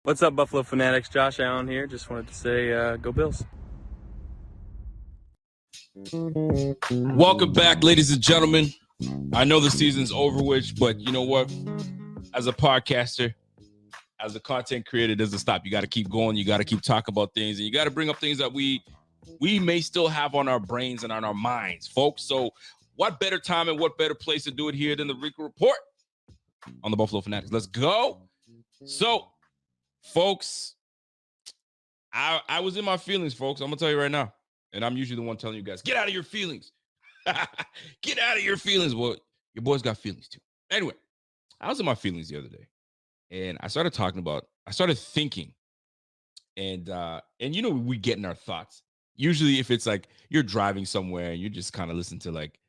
What's up, Buffalo Fanatics? Josh Allen here. Just wanted to say, go Bills. Welcome back, ladies and gentlemen. I know the season's over with, but you know what? As a podcaster, as a content creator, it doesn't stop. You got to keep going. You got to keep talking about things, and you got to bring up things that we may still have on our brains and on our minds, folks. So what better time and what better place to do it here than the Rico Report on the Buffalo Fanatics? Let's go. So, folks, I was in my feelings, folks. I'm going to tell you right now. And I'm usually the one telling you guys, get out of your feelings. Get out of your feelings. Well, your boys got feelings too. Anyway, I was in my feelings the other day. And I started thinking. And you know, we get in our thoughts. Usually if it's like you're driving somewhere and you just kind of listen to like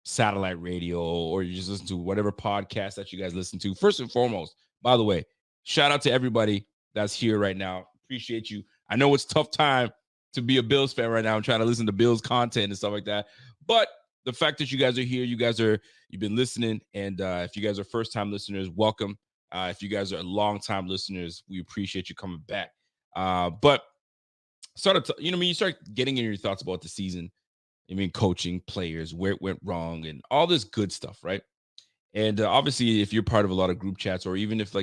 satellite radio or you just listen to whatever podcast that you guys listen to. First and foremost, by the way, shout out to everybody that's here right now. Appreciate you. I know it's a tough time to be a Bills fan right now and trying to listen to Bills content and stuff like that. But the fact that you guys are here, you've been listening. And if you guys are first-time listeners, welcome. If you guys are long-time listeners, we appreciate you coming back. But you start getting in your thoughts about the season. I mean, coaching, players, where it went wrong, and all this good stuff, right? And obviously, if you're part of a lot of group chats, or even if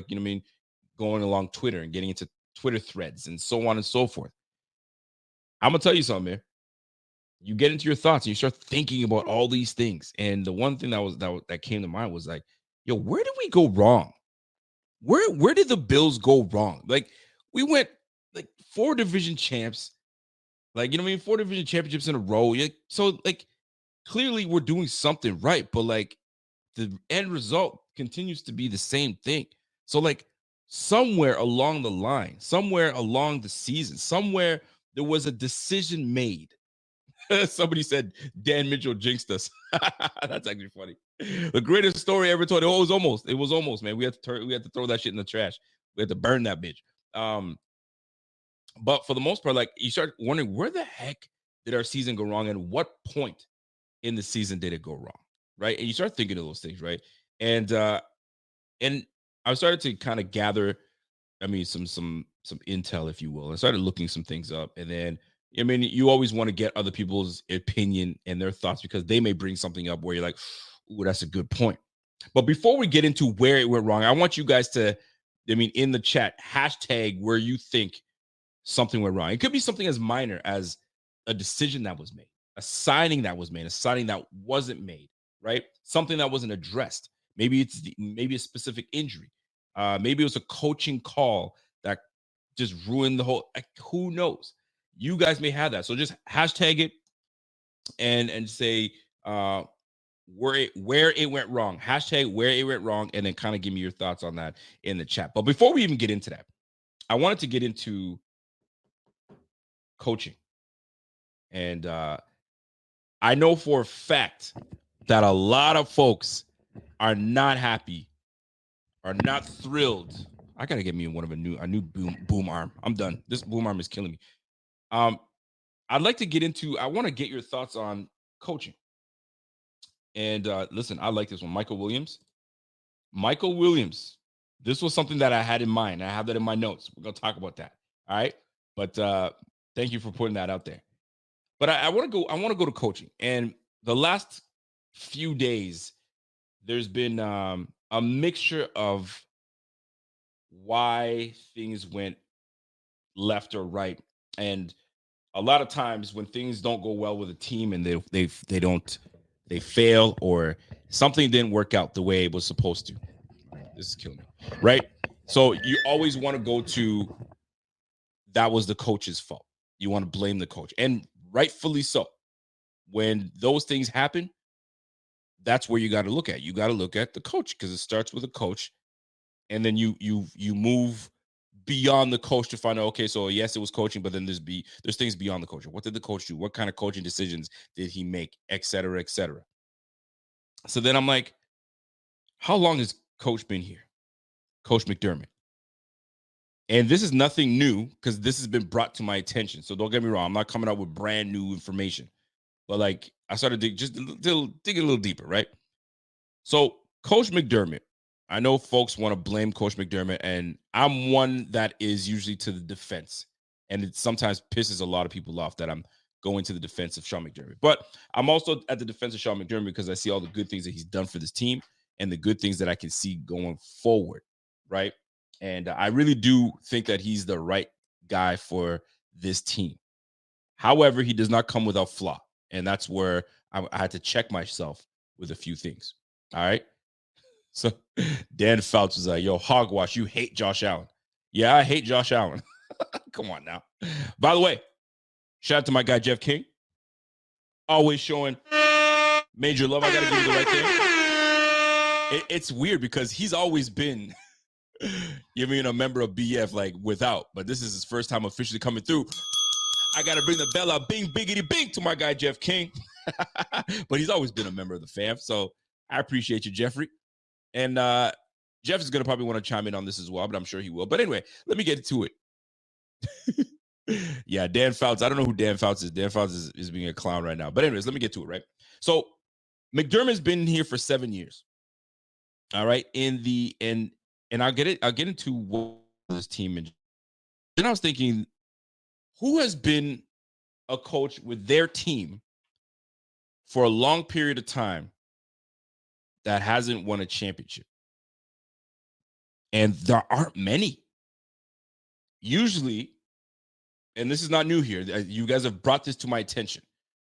going along Twitter and getting into Twitter threads and so on and so forth, I'm gonna tell you something, man. You get into your thoughts and you start thinking about all these things. And the one thing that came to mind was like, yo, where did we go wrong? Where did the Bills go wrong? Like, we went like 4 division champs, 4 division championships in a row. So like clearly we're doing something right, but like the end result continues to be the same thing. So like somewhere along the line, somewhere along the season, somewhere there was a decision made. Somebody said Dan Mitchell jinxed us. That's actually funny. The greatest story ever told. It was almost, man. We had to throw that shit in the trash. We had to burn that bitch. But for the most part, like, you start wondering, where the heck did our season go wrong, and what point in the season did it go wrong, right? And you start thinking of those things, right? And I started to kind of gather, some intel, if you will. I started looking some things up, and then you always want to get other people's opinion and their thoughts because they may bring something up where you're like, "Ooh, that's a good point." But before we get into where it went wrong, I want you guys to, in the chat, hashtag where you think something went wrong. It could be something as minor as a decision that was made, a signing that was made, a signing that wasn't made, right? Something that wasn't addressed. Maybe maybe a specific injury. Maybe it was a coaching call that just ruined the whole. Like, who knows? You guys may have that. So just hashtag it and say where it went wrong. Hashtag where it went wrong, and then kind of give me your thoughts on that in the chat. But before we even get into that, I wanted to get into coaching. And I know for a fact that a lot of folks are not happy, are not thrilled. I gotta get me a new boom arm. I'm done. This boom arm is killing me. I'd like to get into. I want to get your thoughts on coaching. And listen, I like this one, Michael Williams. Michael Williams. This was something that I had in mind. I have that in my notes. We're gonna talk about that. All right. But thank you for putting that out there. But I want to go to coaching. And the last few days, there's been a mixture of why things went left or right. And a lot of times when things don't go well with a team and they fail, or something didn't work out the way it was supposed to. This is killing me, right? So you always want to go to, that was the coach's fault. You want to blame the coach, and rightfully so. When those things happen, that's where you got to look at. You got to look at the coach, because it starts with a coach, and then you move beyond the coach to find out, okay, so yes, it was coaching, but then there's things beyond the coach. What did the coach do? What kind of coaching decisions did he make, et cetera, et cetera. So then I'm like, how long has coach been here? Coach McDermott. And this is nothing new, because this has been brought to my attention. So don't get me wrong. I'm not coming out with brand new information. But like, I started digging a little deeper, right? So Coach McDermott I know folks want to blame Coach McDermott, and I'm one that is usually to the defense. And it sometimes pisses a lot of people off that I'm going to the defense of Sean McDermott. But I'm also at the defense of Sean McDermott because I see all the good things that he's done for this team and the good things that I can see going forward, right? And I really do think that he's the right guy for this team. However, he does not come without flaw. And that's where I had to check myself with a few things. All right. So Dan Fouts was like, yo, hogwash, you hate Josh Allen. Yeah, I hate Josh Allen. Come on now. By the way, shout out to my guy, Jeff King. Always showing major love. I got to give you the right thing. It's weird because he's always been giving a member of BF like without, but this is his first time officially coming through. I got to bring the bell out, bing, biggity, bing, to my guy, Jeff King. But he's always been a member of the fam, so I appreciate you, Jeffrey. And Jeff is going to probably want to chime in on this as well, but I'm sure he will. But anyway, let me get to it. Yeah, Dan Fouts. I don't know who Dan Fouts is. Dan Fouts is being a clown right now. But anyways, let me get to it, right? So McDermott's been here for 7 years. All right. And I'll get into what this team. And then I was thinking, who has been a coach with their team for a long period of time that hasn't won a championship? And there aren't many. Usually, and this is not new here, you guys have brought this to my attention.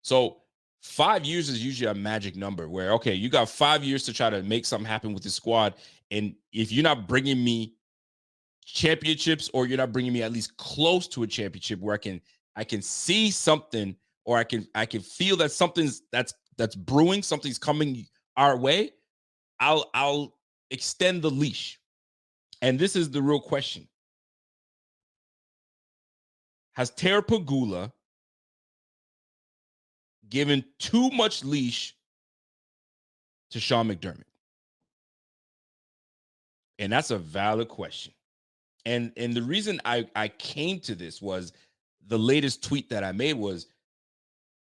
So 5 years is usually a magic number where, okay, you got 5 years to try to make something happen with the squad. And if you're not bringing me championships, or you're not bringing me at least close to a championship where I can see something, or I can feel that something's that's brewing, something's coming our way, I'll extend the leash. And this is the real question. Has Terry Pegula given too much leash to Sean McDermott? And that's a valid question. And the reason I came to this was the latest tweet that I made was,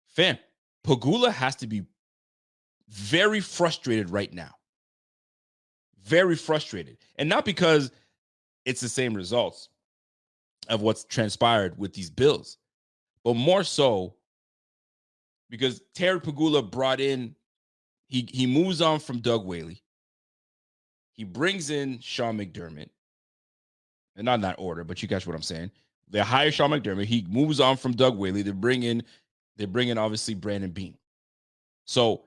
fam, Pegula has to be very frustrated right now. Very frustrated. And not because it's the same results of what's transpired with these Bills, but more so because Terry Pegula brought in, he moves on from Doug Whaley. He brings in Sean McDermott. And not in that order, but you catch what I'm saying. They hire Sean McDermott. He moves on from Doug Whaley. They bring in obviously Brandon Beane. So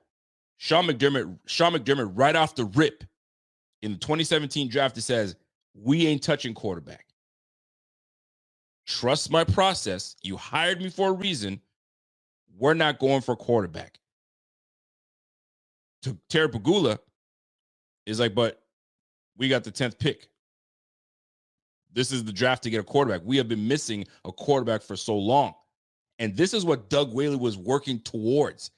Sean McDermott right off the rip in the 2017 draft, it says, we ain't touching quarterback. Trust my process. You hired me for a reason. We're not going for quarterback. To Terry Pegula is like, but we got the 10th pick. This is the draft to get a quarterback. We have been missing a quarterback for so long. And this is what Doug Whaley was working towards.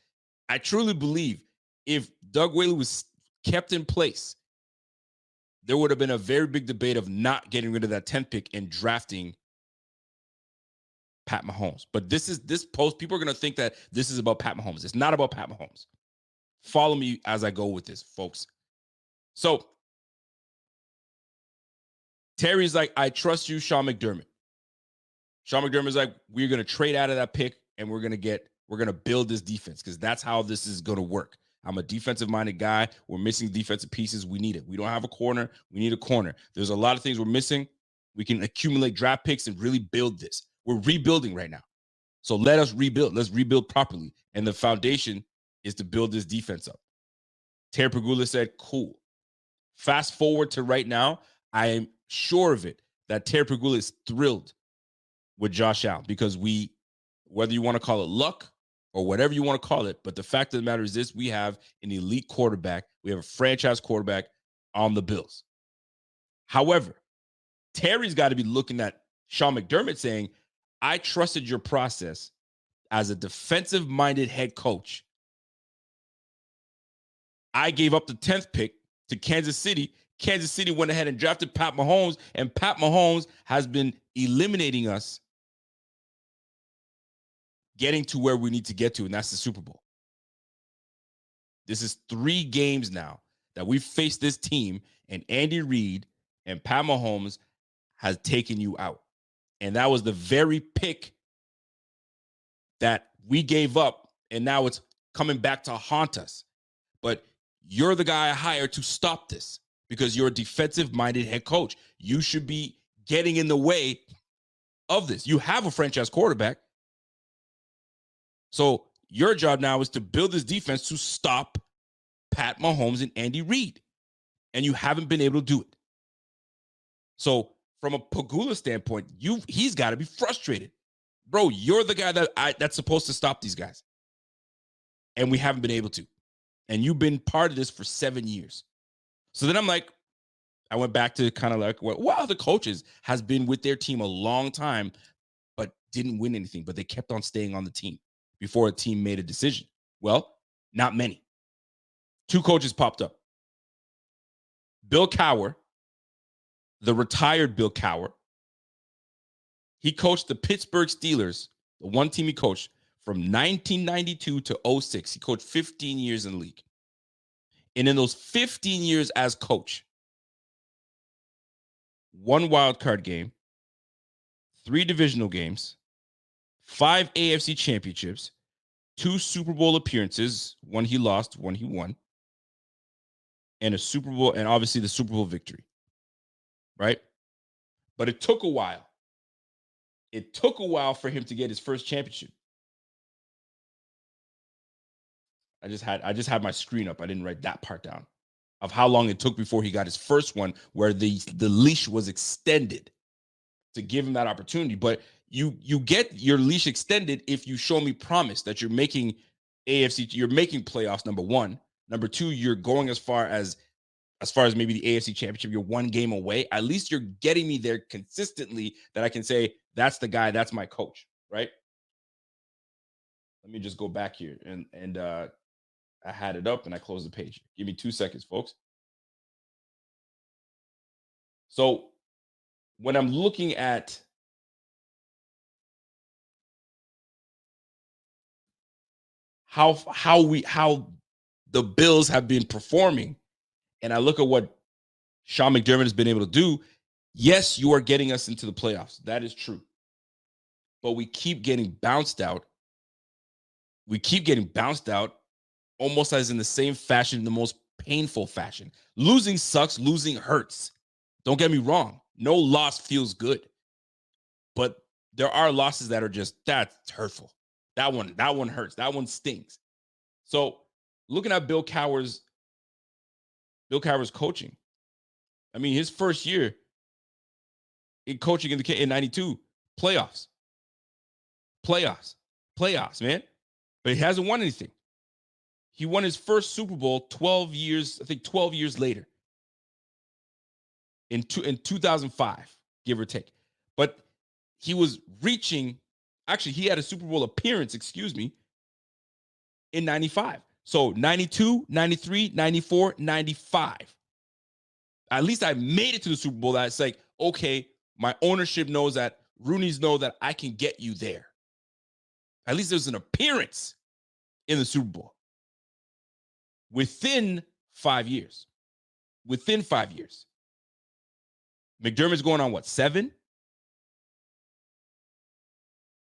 I truly believe if Doug Whaley was kept in place, there would have been a very big debate of not getting rid of that 10th pick and drafting Pat Mahomes. But this post, people are going to think that this is about Pat Mahomes. It's not about Pat Mahomes. Follow me as I go with this, folks. So Terry's like, I trust you, Sean McDermott. Sean McDermott's like, we're going to trade out of that pick and we're going to build this defense because that's how this is going to work. I'm a defensive-minded guy. We're missing defensive pieces. We need it. We don't have a corner. We need a corner. There's a lot of things we're missing. We can accumulate draft picks and really build this. We're rebuilding right now. So let us rebuild. Let's rebuild properly. And the foundation is to build this defense up. Terry Pegula said, cool. Fast forward to right now, I am sure of it that Terry Pegula is thrilled with Josh Allen because whether you want to call it luck or whatever you want to call it, but the fact of the matter is this, we have an elite quarterback. We have a franchise quarterback on the Bills. However, Terry's got to be looking at Sean McDermott saying, I trusted your process as a defensive-minded head coach. I gave up the 10th pick to Kansas City. Kansas City went ahead and drafted Pat Mahomes, and Pat Mahomes has been eliminating us getting to where we need to get to, and that's the Super Bowl. This is 3 games now that we've faced this team, and Andy Reid and Pat Mahomes has taken you out. And that was the very pick that we gave up, and now it's coming back to haunt us. But you're the guy I hired to stop this because you're a defensive-minded head coach. You should be getting in the way of this. You have a franchise quarterback. So your job now is to build this defense to stop Pat Mahomes and Andy Reid. And you haven't been able to do it. So from a Pegula standpoint, he's got to be frustrated. Bro, you're the guy that's supposed to stop these guys. And we haven't been able to. And you've been part of this for 7 years. So then I went back to kind of like, well, other coaches has been with their team a long time, but didn't win anything, but they kept on staying on the team before a team made a decision. Well, not many. 2 coaches popped up. Bill Cowher, the retired Bill Cowher, he coached the Pittsburgh Steelers, the one team he coached from 1992 to 06. He coached 15 years in the league. And in those 15 years as coach, 1 wild card game, 3 divisional games, 5 AFC championships, 2 Super Bowl appearances, one he lost, one he won, and a Super Bowl, and obviously the Super Bowl victory, right? But it took a while. It took a while for him to get his first championship. I just had my screen up. I didn't write that part down of how long it took before he got his first one, where the leash was extended to give him that opportunity. But you get your leash extended if you show me promise that you're making you're making playoffs, number one. Number two, you're going as far as maybe the AFC championship, you're 1 game away. At least you're getting me there consistently that I can say, that's the guy, that's my coach, right? Let me just go back here and I had it up and I closed the page. Give me 2 seconds, folks. So when I'm looking at how the Bills have been performing, and I look at what Sean McDermott has been able to do, yes, you are getting us into the playoffs. That is true. But we keep getting bounced out. We keep getting bounced out almost as in the same fashion, the most painful fashion. Losing sucks. Losing hurts. Don't get me wrong. No loss feels good. But there are losses that are that's hurtful. That one hurts. That one stings. So looking at Bill Cowher's coaching, I mean, his first year in coaching in 92, playoffs, man. But he hasn't won anything. He won his first Super Bowl 12 years later in 2005, give or take. But he was reaching, actually, he had a Super Bowl appearance, in 95. So 92, 93, 94, 95. At least I made it to the Super Bowl. That's like, okay, my ownership knows that, Rooney's know that I can get you there. At least there's an appearance in the Super Bowl. Within 5 years. McDermott's going on, 7?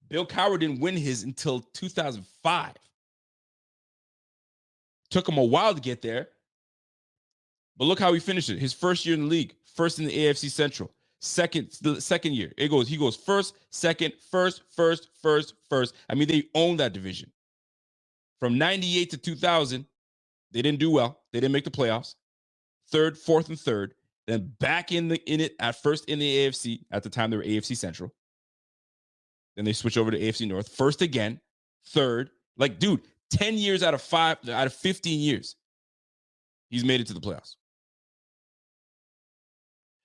Bill Cowher didn't win his until 2005. Took him a while to get there. But look how he finished it. His first year in the league, first in the AFC Central. The second year, he goes first, second, first. I mean, they own that division. From 98 to 2000, they didn't do well. They didn't make the playoffs. Third, fourth, and third. Then back in it at first in the AFC. At the time, they were AFC Central. Then they switch over to AFC North. First again, third. Like, dude, 10 years out of 15 years, he's made it to the playoffs.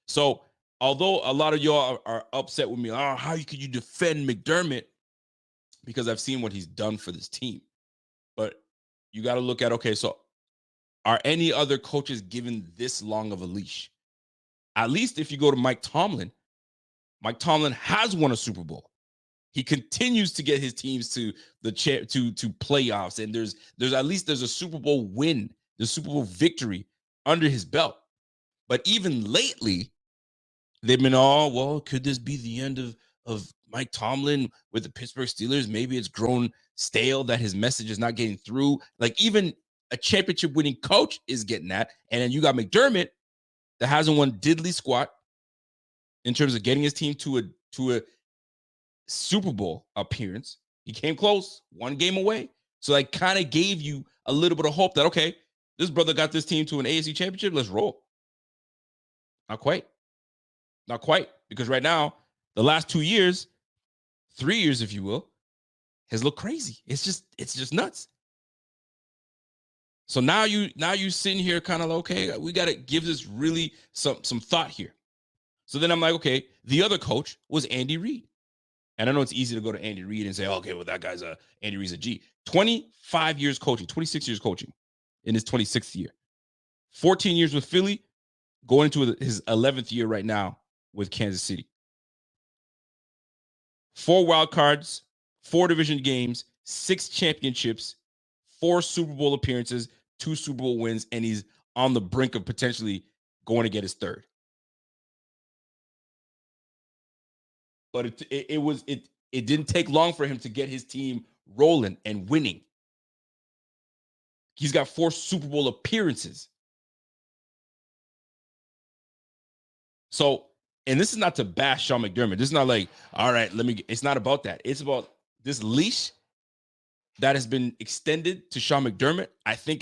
So, although a lot of y'all are upset with me, how could you defend McDermott? Because I've seen what he's done for this team. But you got to look at, okay, so are any other coaches given this long of a leash? At least if you go to Mike Tomlin has won a Super Bowl. He continues to get his teams to the to playoffs, and there's a Super Bowl win, the Super Bowl victory under his belt. But even lately, they've been all, well, could this be the end of Mike Tomlin with the Pittsburgh Steelers? Maybe it's grown stale that his message is not getting through. Like even a championship winning coach is getting that. And then you got McDermott that hasn't won diddly squat in terms of getting his team to a Super Bowl appearance. He came close, one game away. So I kind of gave you a little bit of hope that, okay, this brother got this team to an AFC championship. Let's roll. Not quite. Not quite. Because right now, the last 2 years, 3 years, if you will, has looked crazy. It's just nuts. So now you sitting here kind of like, okay, we got to give this really some thought here. So then I'm like, okay, the other coach was Andy Reid. And I know it's easy to go to Andy Reid and say, okay, well, that guy's Andy Reid's a G. 25 years coaching, 26 years coaching in his 26th year. 14 years with Philly, going into his 11th year right now with Kansas City. 4 wild cards, 4 division games, 6 championships, 4 Super Bowl appearances, 2 Super Bowl wins, and he's on the brink of potentially going to get his 3rd. But it didn't take long for him to get his team rolling and winning. He's got 4 Super Bowl appearances. So, and this is not to bash Sean McDermott. This is not like, all right, it's not about that. It's about this leash that has been extended to Sean McDermott. I think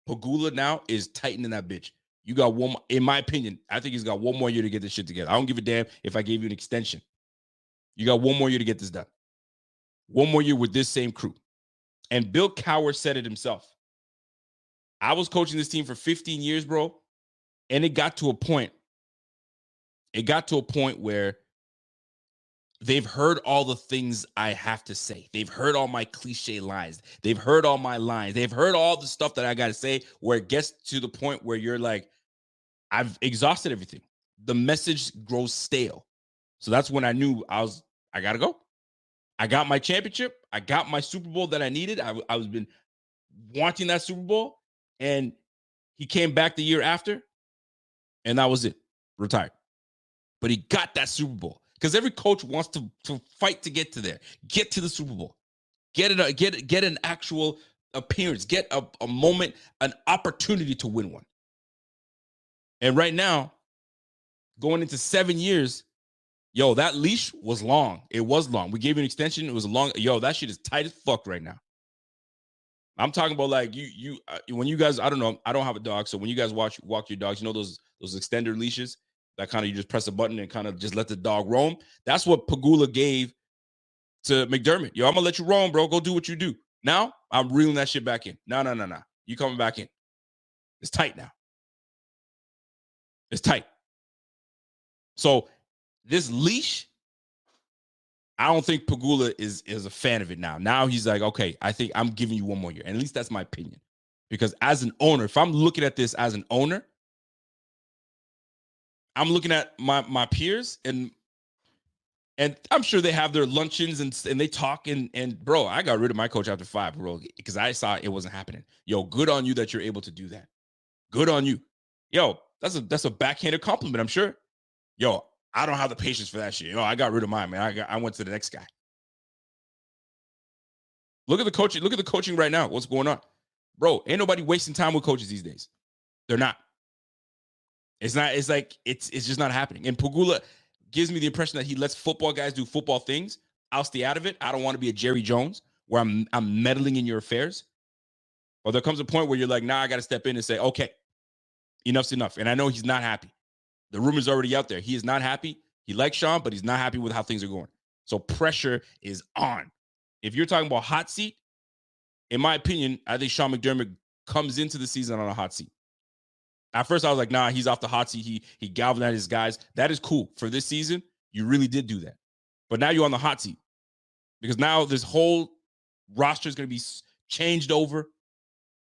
Pegula now is tightening that bitch. You got one, in my opinion, I think he's got one more year to get this shit together. I don't give a damn if I gave you an extension. You got one more year to get this done. One more year with this same crew. And Bill Cowher said it himself. I was coaching this team for 15 years, bro. And it got to a point where they've heard all the things I have to say. They've heard all my cliche lines. They've heard all my lines. They've heard all the stuff that I got to say, where it gets to the point where you're like, I've exhausted everything. The message grows stale. So that's when I knew I got to go. I got my championship. I got my Super Bowl that I needed. I was been wanting that Super Bowl. And he came back the year after. And that was it. Retired. But he got that Super Bowl. Because every coach wants to fight to get to there. Get to the Super Bowl. Get an actual appearance. Get a moment, an opportunity to win one. And right now, going into 7 years, yo, that leash was long. It was long. We gave you an extension. It was long. Yo, that shit is tight as fuck right now. I'm talking about like you when you guys, I don't know, I don't have a dog. So when you guys walk your dogs, you know those extender leashes that kind of you just press a button and kind of just let the dog roam. That's what Pegula gave to McDermott. Yo, I'm gonna let you roam, bro. Go do what you do. Now I'm reeling that shit back in. No. You coming back in. It's tight now. It's tight. So this leash, I don't think Pegula is a fan of it now. Now he's like, okay, I think I'm giving you one more year. And at least that's my opinion. Because as an owner, if I'm looking at this as an owner, I'm looking at my peers and I'm sure they have their luncheons and they talk and bro, I got rid of my coach after 5, bro, because I saw it wasn't happening. Yo, good on you that you're able to do that. Good on you. Yo, that's a backhanded compliment, I'm sure. Yo, I don't have the patience for that shit. Yo, I got rid of mine, man. I went to the next guy. Look at the coaching. Look at the coaching right now. What's going on? Bro, ain't nobody wasting time with coaches these days. They're not. It's just not happening. And Pegula gives me the impression that he lets football guys do football things. I'll stay out of it. I don't want to be a Jerry Jones where I'm meddling in your affairs. Or there comes a point where you're like, nah, I got to step in and say, okay, enough's enough. And I know he's not happy. The rumor's already out there. He is not happy. He likes Sean, but he's not happy with how things are going. So pressure is on. If you're talking about hot seat, in my opinion, I think Sean McDermott comes into the season on a hot seat. At first, I was like, nah, he's off the hot seat. He galvanized his guys. That is cool. For this season, you really did do that. But now you're on the hot seat. Because now this whole roster is going to be changed over.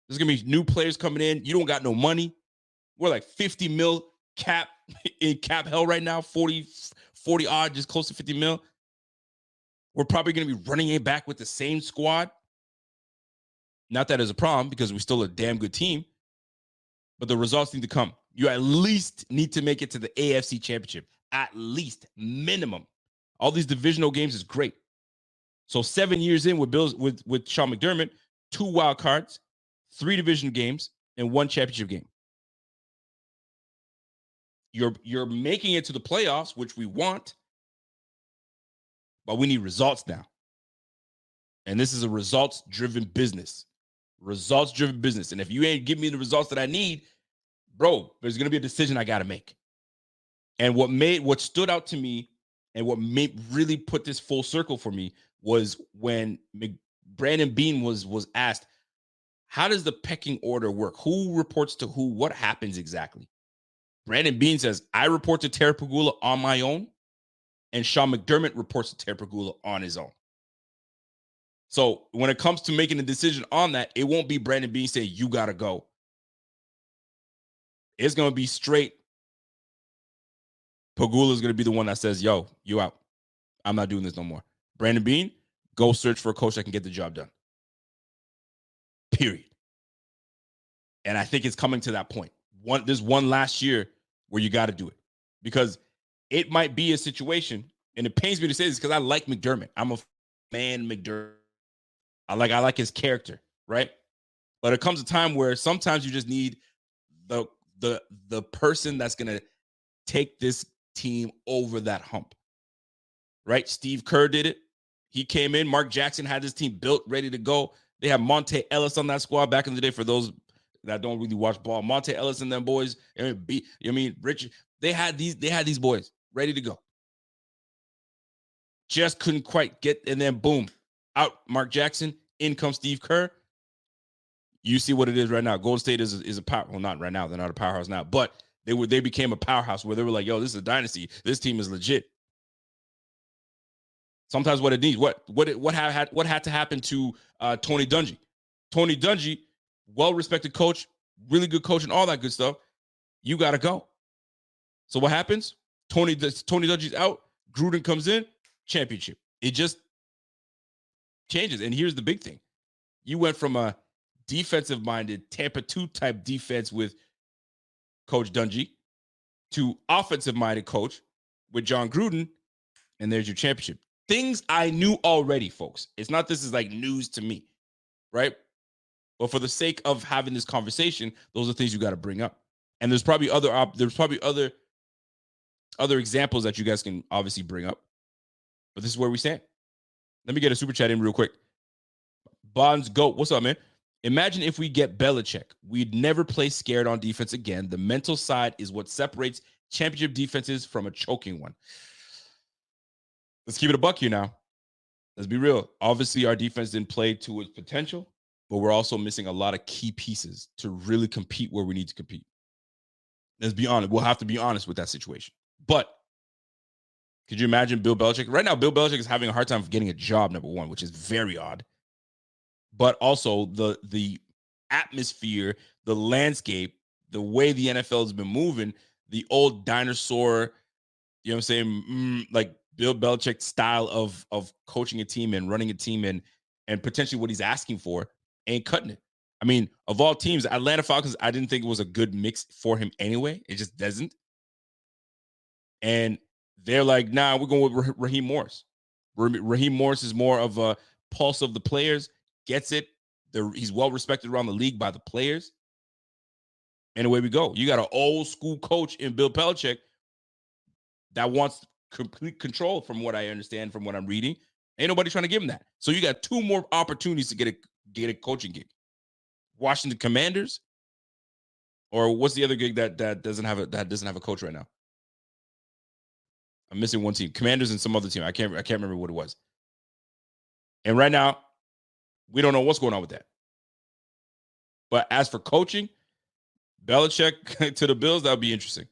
There's going to be new players coming in. You don't got no money. We're like 50 mil cap in cap hell right now. 40 odd, just close to 50 mil. We're probably going to be running it back with the same squad. Not that it's a problem because we're still a damn good team. But the results need to come. You at least need to make it to the AFC Championship. At least, minimum. All these divisional games is great. So 7 years in with Bills with Sean McDermott, 2 wild cards, 3 division games, and 1 championship game. You're making it to the playoffs, which we want, but we need results now. And this is a results-driven business. Results-driven business. And if you ain't give me the results that I need, bro, there's going to be a decision I got to make. And what stood out to me and what really put this full circle for me was when Brandon Beane was asked, how does the pecking order work? Who reports to who? What happens exactly? Brandon Beane says, I report to Terry Pegula on my own, and Sean McDermott reports to Terry Pegula on his own. So when it comes to making a decision on that, it won't be Brandon Beane saying, you got to go. It's going to be straight. Pegula is going to be the one that says, yo, you out. I'm not doing this no more. Brandon Beane, go search for a coach that can get the job done. Period. And I think it's coming to that point. There's one last year where you got to do it, because it might be a situation, and it pains me to say this because I like McDermott. I'm a fan McDermott. I like his character, right? But it comes a time where sometimes you just need the person that's going to take this team over that hump, right? Steve Kerr did it. He came in. Mark Jackson had his team built, ready to go. They had Monte Ellis on that squad back in the day. For those that don't really watch ball, Monte Ellis and them boys, Richard, they had these boys ready to go. Just couldn't quite get, and then boom, out Mark Jackson, in comes Steve Kerr. You see what it is right now. Golden State is a power. Well, not right now. They're not a powerhouse now, but they became a powerhouse where they were like, yo, this is a dynasty. This team is legit. Sometimes what it needs, what had to happen to Tony Dungy. Tony Dungy, well-respected coach, really good coach, and all that good stuff. You got to go. So what happens? Tony Dungy's out. Gruden comes in. Championship. It just changes. And here's the big thing. You went from a defensive-minded Tampa 2 type defense with Coach Dungy to offensive-minded coach with John Gruden, and there's your championship. Things I knew already, folks. It's not this is like news to me, right? But for the sake of having this conversation, those are things you got to bring up. And there's probably other examples that you guys can obviously bring up. But this is where we stand. Let me get a super chat in real quick. Bonds Goat, what's up, man? Imagine if we get Belichick. We'd never play scared on defense again. The mental side is what separates championship defenses from a choking one. Let's keep it a buck here now. Let's be real. Obviously, our defense didn't play to its potential, but we're also missing a lot of key pieces to really compete where we need to compete. Let's be honest. We'll have to be honest with that situation. But could you imagine Bill Belichick? Right now, Bill Belichick is having a hard time getting a job, number one, which is very odd. But also the atmosphere, the landscape, the way the NFL has been moving, the old dinosaur, you know what I'm saying, like Bill Belichick style of coaching a team and running a team and potentially what he's asking for ain't cutting it. I mean, of all teams, Atlanta Falcons, I didn't think it was a good mix for him anyway. It just doesn't. And they're like, nah, we're going with Raheem Morris. Raheem Morris is more of a pulse of the players, gets it. He's well respected around the league by the players. And away we go. You got an old school coach in Bill Belichick that wants complete control, from what I understand, from what I'm reading. Ain't nobody trying to give him that. So you got 2 more opportunities to get a coaching gig. Washington Commanders, or what's the other gig that doesn't have a coach right now? I'm missing one team. Commanders and some other team. I can't remember what it was. And right now, we don't know what's going on with that. But as for coaching, Belichick to the Bills, that would be interesting.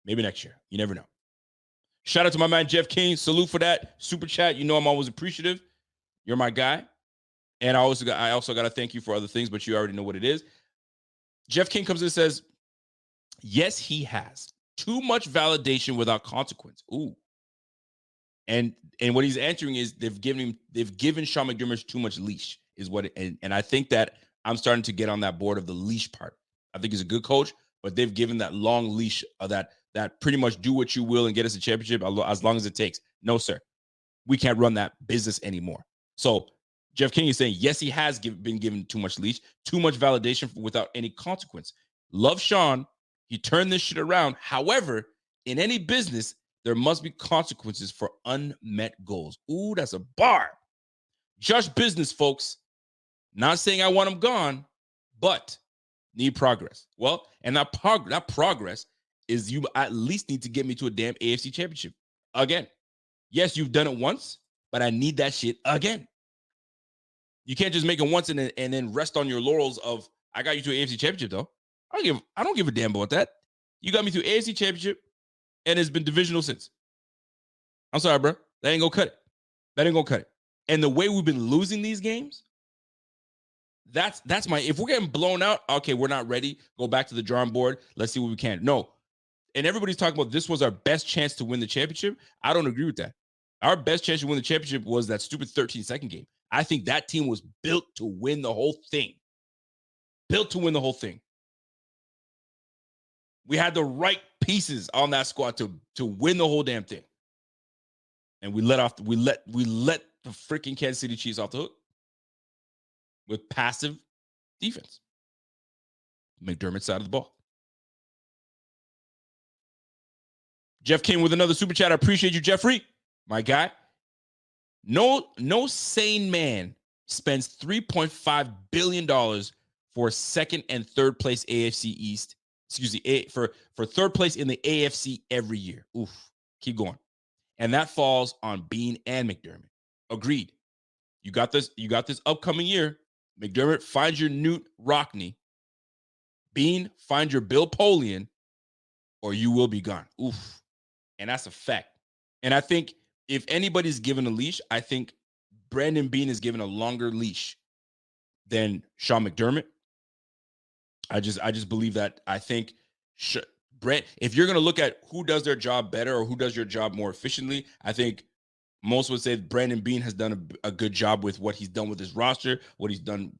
Maybe next year. You never know. Shout out to my man, Jeff King. Salute for that. Super chat. You know I'm always appreciative. You're my guy. And I also got to thank you for other things, but you already know what it is. Jeff King comes in and says, yes, he has. Too much validation without consequence. Ooh. And what he's answering is they've given Sean McDermott too much leash, is what and I think that I'm starting to get on that board of the leash part. I think he's a good coach, but they've given that long leash that pretty much do what you will and get us a championship as long as it takes. No, sir. We can't run that business anymore. So Jeff King is saying, yes, he has been given too much leash, too much validation without any consequence. Love Sean. He turned this shit around. However, in any business, there must be consequences for unmet goals. Ooh, that's a bar. Just business, folks. Not saying I want him gone, but need progress. Well, and that progress is you at least need to get me to a damn AFC championship again. Yes, you've done it once, but I need that shit again. You can't just make it once and then rest on your laurels of I got you to an AFC championship though. I don't give a damn about that. You got me to AFC championship, and it's been divisional since. I'm sorry, bro. That ain't gonna cut it. That ain't gonna cut it. And the way we've been losing these games, that's my. If we're getting blown out, okay, we're not ready. Go back to the drawing board. Let's see what we can. No, and everybody's talking about this was our best chance to win the championship. I don't agree with that. Our best chance to win the championship was that stupid 13-second game. I think that team was built to win the whole thing. Built to win the whole thing. We had the right pieces on that squad to win the whole damn thing. And we let the freaking Kansas City Chiefs off the hook with passive defense. McDermott's side of the ball. Jeff King with another super chat. I appreciate you, Jeffrey, my guy. No sane man spends $3.5 billion for second and third place AFC East. Excuse me, for third place in the AFC every year. Oof. Keep going. And that falls on Bean and McDermott. Agreed. You got this upcoming year. McDermott, find your Newt Rockney. Bean, find your Bill Polian, or you will be gone. Oof. And that's a fact. And I think if anybody's given a leash, I think Brandon Bean is given a longer leash than Sean McDermott. I just believe that. I think if you're going to look at who does their job better or who does your job more efficiently, I think most would say Brandon Bean has done a good job with what he's done with his roster, what he's done,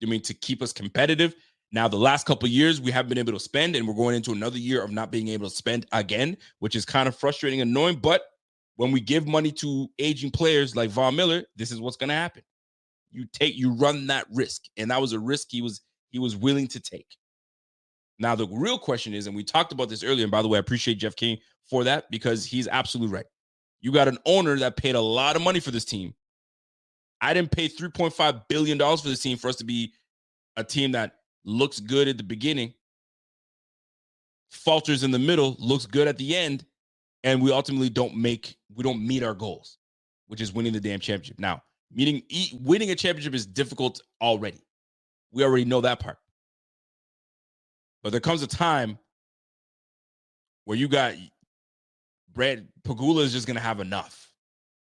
to keep us competitive. Now, the last couple of years, we haven't been able to spend, and we're going into another year of not being able to spend again, which is kind of frustrating and annoying. But when we give money to aging players like Von Miller, this is what's going to happen. You run that risk, and that was a risk he was willing to take. Now, the real question is, and we talked about this earlier, and by the way, I appreciate Jeff King for that because he's absolutely right. You got an owner that paid a lot of money for this team. I didn't pay $3.5 billion for this team for us to be a team that looks good at the beginning, falters in the middle, looks good at the end, and we ultimately don't meet our goals, which is winning the damn championship. Now, winning a championship is difficult already. We already know that part. But there comes a time where you got Pegula is just going to have enough.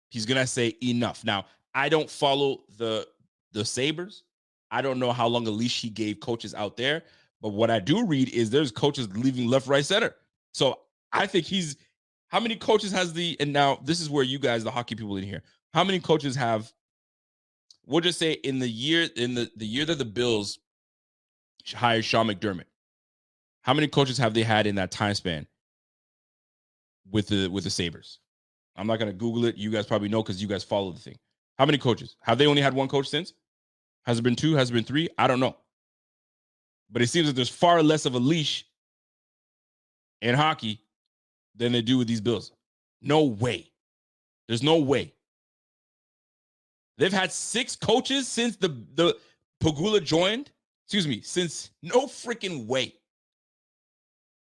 He's going to say enough. Now, I don't follow the Sabres. I don't know how long a leash he gave coaches out there. But what I do read is there's coaches leaving left, right, center. So I think how many coaches has and now this is where you guys, the hockey people in here, how many coaches have, we'll just say in the year that the Bills hired Sean McDermott, how many coaches have they had in that time span with the Sabres? I'm not going to Google it. You guys probably know because you guys follow the thing. How many coaches? Have they only had one coach since? Has it been two? Has it been three? I don't know. But it seems that there's far less of a leash in hockey than they do with these Bills. No way. There's no way. They've had 6 coaches since the Pegula joined. Excuse me, since no freaking way.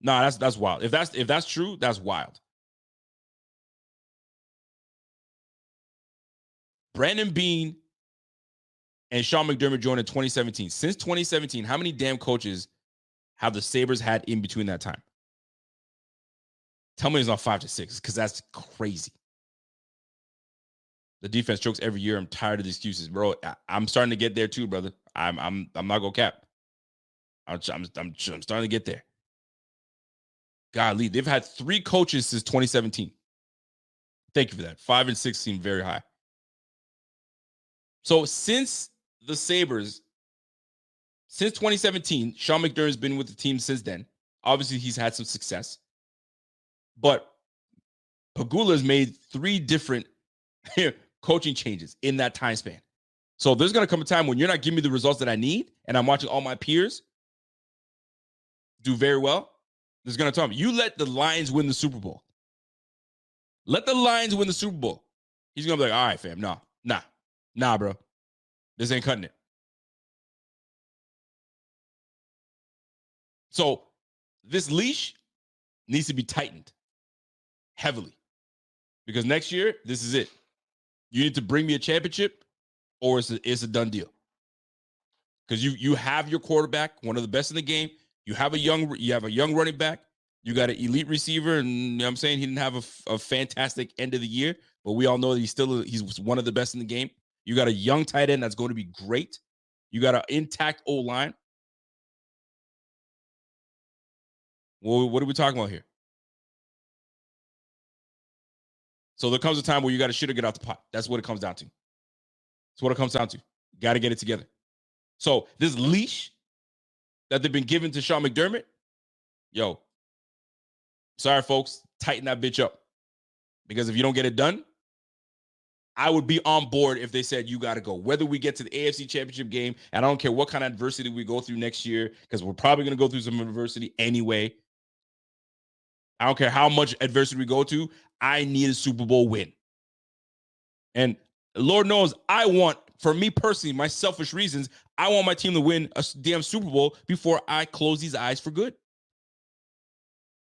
Nah, that's wild. If that's true, that's wild. Brandon Bean and Sean McDermott joined in 2017. Since 2017, how many damn coaches have the Sabres had in between that time? Tell me it's not 5 to 6, because that's crazy. The defense chokes every year. I'm tired of the excuses, bro. I'm starting to get there too, brother. I'm not gonna cap. I'm starting to get there. Golly, they've had 3 coaches since 2017. Thank you for that. 5 and 6 seem very high. So since the Sabres, since 2017, Sean McDermott's been with the team since then. Obviously, he's had some success. But Pegulas made 3 different coaching changes in that time span. So there's going to come a time when you're not giving me the results that I need, and I'm watching all my peers do very well. There's going to tell me, you let the Lions win the Super Bowl. Let the Lions win the Super Bowl. He's going to be like, all right, fam, nah, bro. This ain't cutting it. So this leash needs to be tightened heavily, because next year, this is it. You need to bring me a championship, or it's a done deal. Because you have your quarterback, one of the best in the game. You have a young running back. You got an elite receiver, and you know what I'm saying, he didn't have a fantastic end of the year, but we all know that he's one of the best in the game. You got a young tight end that's going to be great. You got an intact O-line. Well, what are we talking about here? So there comes a time where you got to shit or get out the pot. That's what it comes down to. That's what it comes down to. You got to get it together. So this leash that they've been given to Sean McDermott, yo, sorry, folks, tighten that bitch up. Because if you don't get it done, I would be on board if they said you got to go. Whether we get to the AFC Championship game, and I don't care what kind of adversity we go through next year, because we're probably going to go through some adversity anyway. I don't care how much adversity we go to. I need a Super Bowl win. And Lord knows for me personally, my selfish reasons, I want my team to win a damn Super Bowl before I close these eyes for good.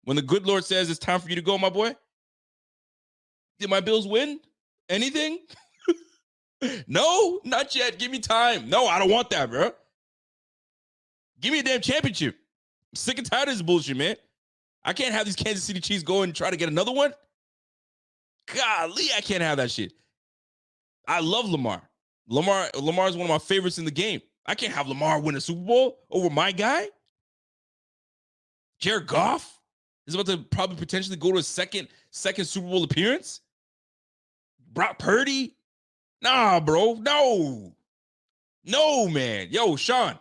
When the good Lord says it's time for you to go, my boy, did my Bills win anything? No, not yet. Give me time. No, I don't want that, bro. Give me a damn championship. I'm sick and tired of this bullshit, man. I can't have these Kansas City Chiefs go and try to get another one. Golly, I can't have that shit. I love Lamar. Lamar is one of my favorites in the game. I can't have Lamar win a Super Bowl over my guy. Jared Goff is about to probably potentially go to a second Super Bowl appearance. Brock Purdy? Nah, bro. No, man. Yo, Sean,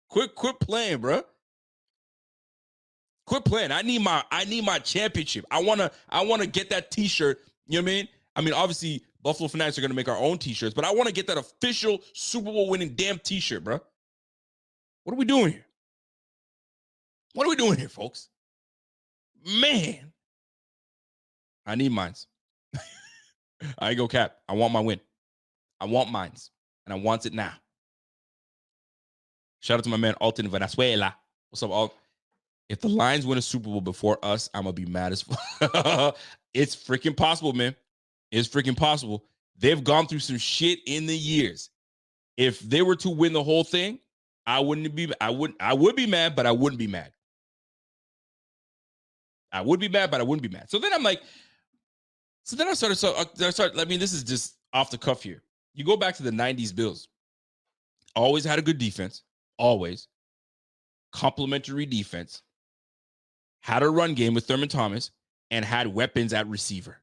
quit playing, bro. Quit playing. I need my championship. I wanna get that T-shirt. You know what I mean? I mean, obviously, Buffalo Fanatics are gonna make our own T-shirts, but I want to get that official Super Bowl winning damn T-shirt, bro. What are we doing here? What are we doing here, folks? Man, I need mines. I ain't go cap. I want my win. I want mines, and I want it now. Shout out to my man Alton Venezuela. What's up, Alt? If the Lions win a Super Bowl before us, I'm gonna be mad as fuck. It's freaking possible, man. It's freaking possible. They've gone through some shit in the years. If they were to win the whole thing, I would be mad, but I wouldn't be mad. I would be mad, but I wouldn't be mad. So then I'm like, I mean, this is just off the cuff here. You go back to the 90s Bills. Always had a good defense. Always. Complementary defense. Had a run game with Thurman Thomas and had weapons at receiver.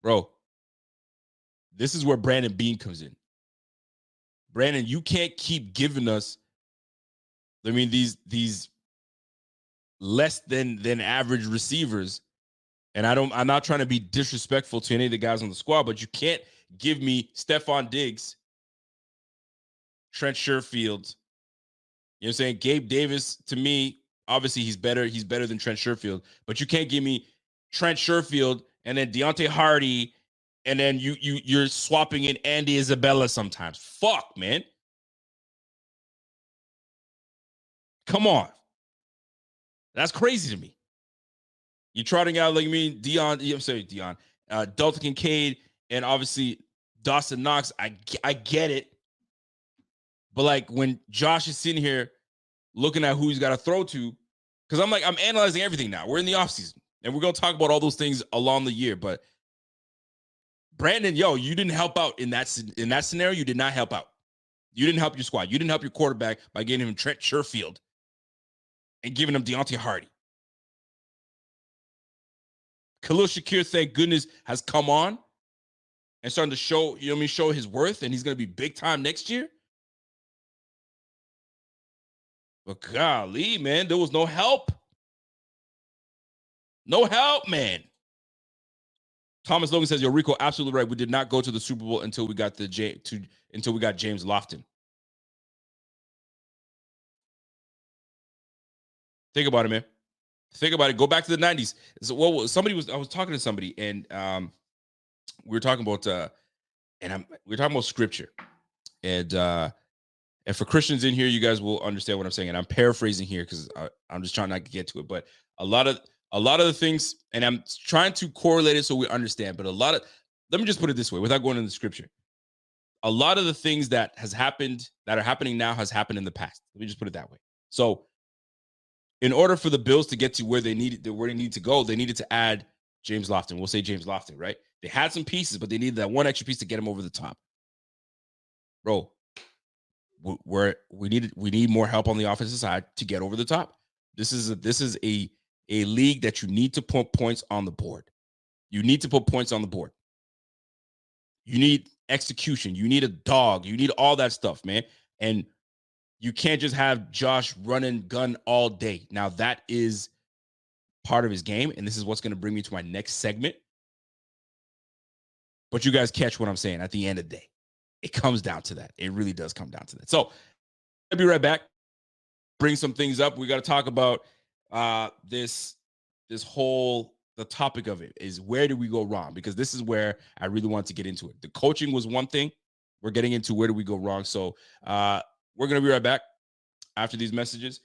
Bro, this is where Brandon Beane comes in. Brandon, you can't keep giving us, I mean, these less than average receivers. And I'm not trying to be disrespectful to any of the guys on the squad, but you can't give me Stephon Diggs, Trent Sherfield. You know what I'm saying? Gabe Davis, to me, obviously he's better. He's better than Trent Sherfield. But you can't give me Trent Sherfield and then Deontay Hardy, and then you're swapping in Andy Isabella sometimes. Fuck, man. Come on. That's crazy to me. You're trotting out, like, Dalton Kincaid, and obviously Dawson Knox. I get it. But, like, when Josh is sitting here looking at who he's got to throw to, because I'm analyzing everything now. We're in the offseason, and we're going to talk about all those things along the year. But, Brandon, you didn't help out in that scenario. You did not help out. You didn't help your squad. You didn't help your quarterback by getting him Trent Sherfield and giving him Deontay Hardy. Khalil Shakir, thank goodness, has come on and starting to show, show his worth, and he's going to be big time next year. But golly, man, there was no help. No help, man. Thomas Logan says, "Yo, Rico, absolutely right. We did not go to the Super Bowl until we got until we got James Lofton." Think about it, man. Think about it. Go back to the 90s. So, I was talking to somebody, and we were talking about we were talking about scripture, and for Christians in here, you guys will understand what I'm saying. And I'm paraphrasing here because I'm just trying not to get to it. But a lot of the things, and I'm trying to correlate it so we understand. But let me just put it this way, without going into the scripture. A lot of the things that are happening now has happened in the past. Let me just put it that way. So, in order for the Bills to get to where they needed to go, they needed to add James Lofton. We'll say James Lofton, right? They had some pieces, but they needed that one extra piece to get him over the top. Bro, we need more help on the offensive side to get over the top. This is a league that you need to put points on the board. You need to put points on the board. You need execution. You need a dog. You need all that stuff, man. And you can't just have Josh run and gun all day. Now, that is part of his game, and this is what's going to bring me to my next segment. But you guys catch what I'm saying. At the end of the day, it comes down to that. It really does come down to that. So I'll be right back. Bring some things up. We got to talk about the topic of it is, where did we go wrong? Because this is where I really want to get into it. The coaching was one thing. We're getting into where do we go wrong. So we're going to be right back after these messages.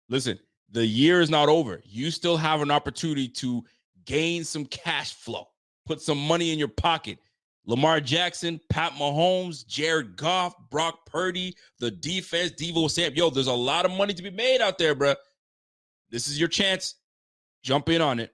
Listen, the year is not over. You still have an opportunity to gain some cash flow, put some money in your pocket. Lamar Jackson, Pat Mahomes, Jared Goff, Brock Purdy, the defense, Devo Samuel. Yo, there's a lot of money to be made out there, bro. This is your chance. Jump in on it.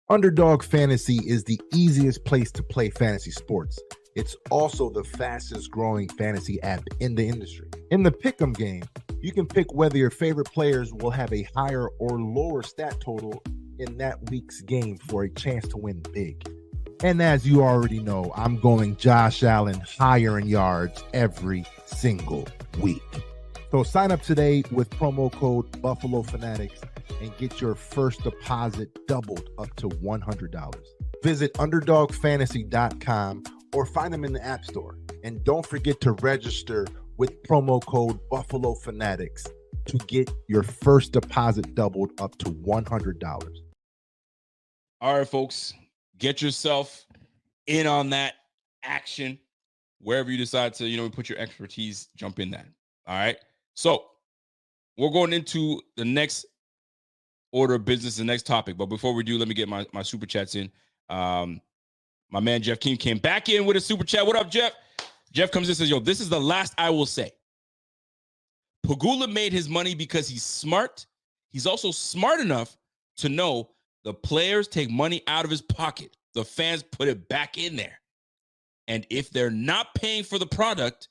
Underdog Fantasy is the easiest place to play fantasy sports. It's also the fastest growing fantasy app in the industry. In the pick'em game, you can pick whether your favorite players will have a higher or lower stat total in that week's game for a chance to win big. And as you already know, I'm going Josh Allen higher in yards every single week. So sign up today with promo code Buffalo Fanatics and get your first deposit doubled up to $100. Visit UnderdogFantasy.com or find them in the App Store. And don't forget to register with promo code Buffalo Fanatics to get your first deposit doubled up to $100. All right, folks, get yourself in on that action. Wherever you decide to, put your expertise, jump in that. All right. So we're going into the next order of business, the next topic. But before we do, let me get my super chats in. My man Jeff King came back in with a super chat. What up, Jeff? Jeff comes in and says, yo, this is the last I will say. Pegula made his money because he's smart. He's also smart enough to know the players take money out of his pocket. The fans put it back in there. And if they're not paying for the product,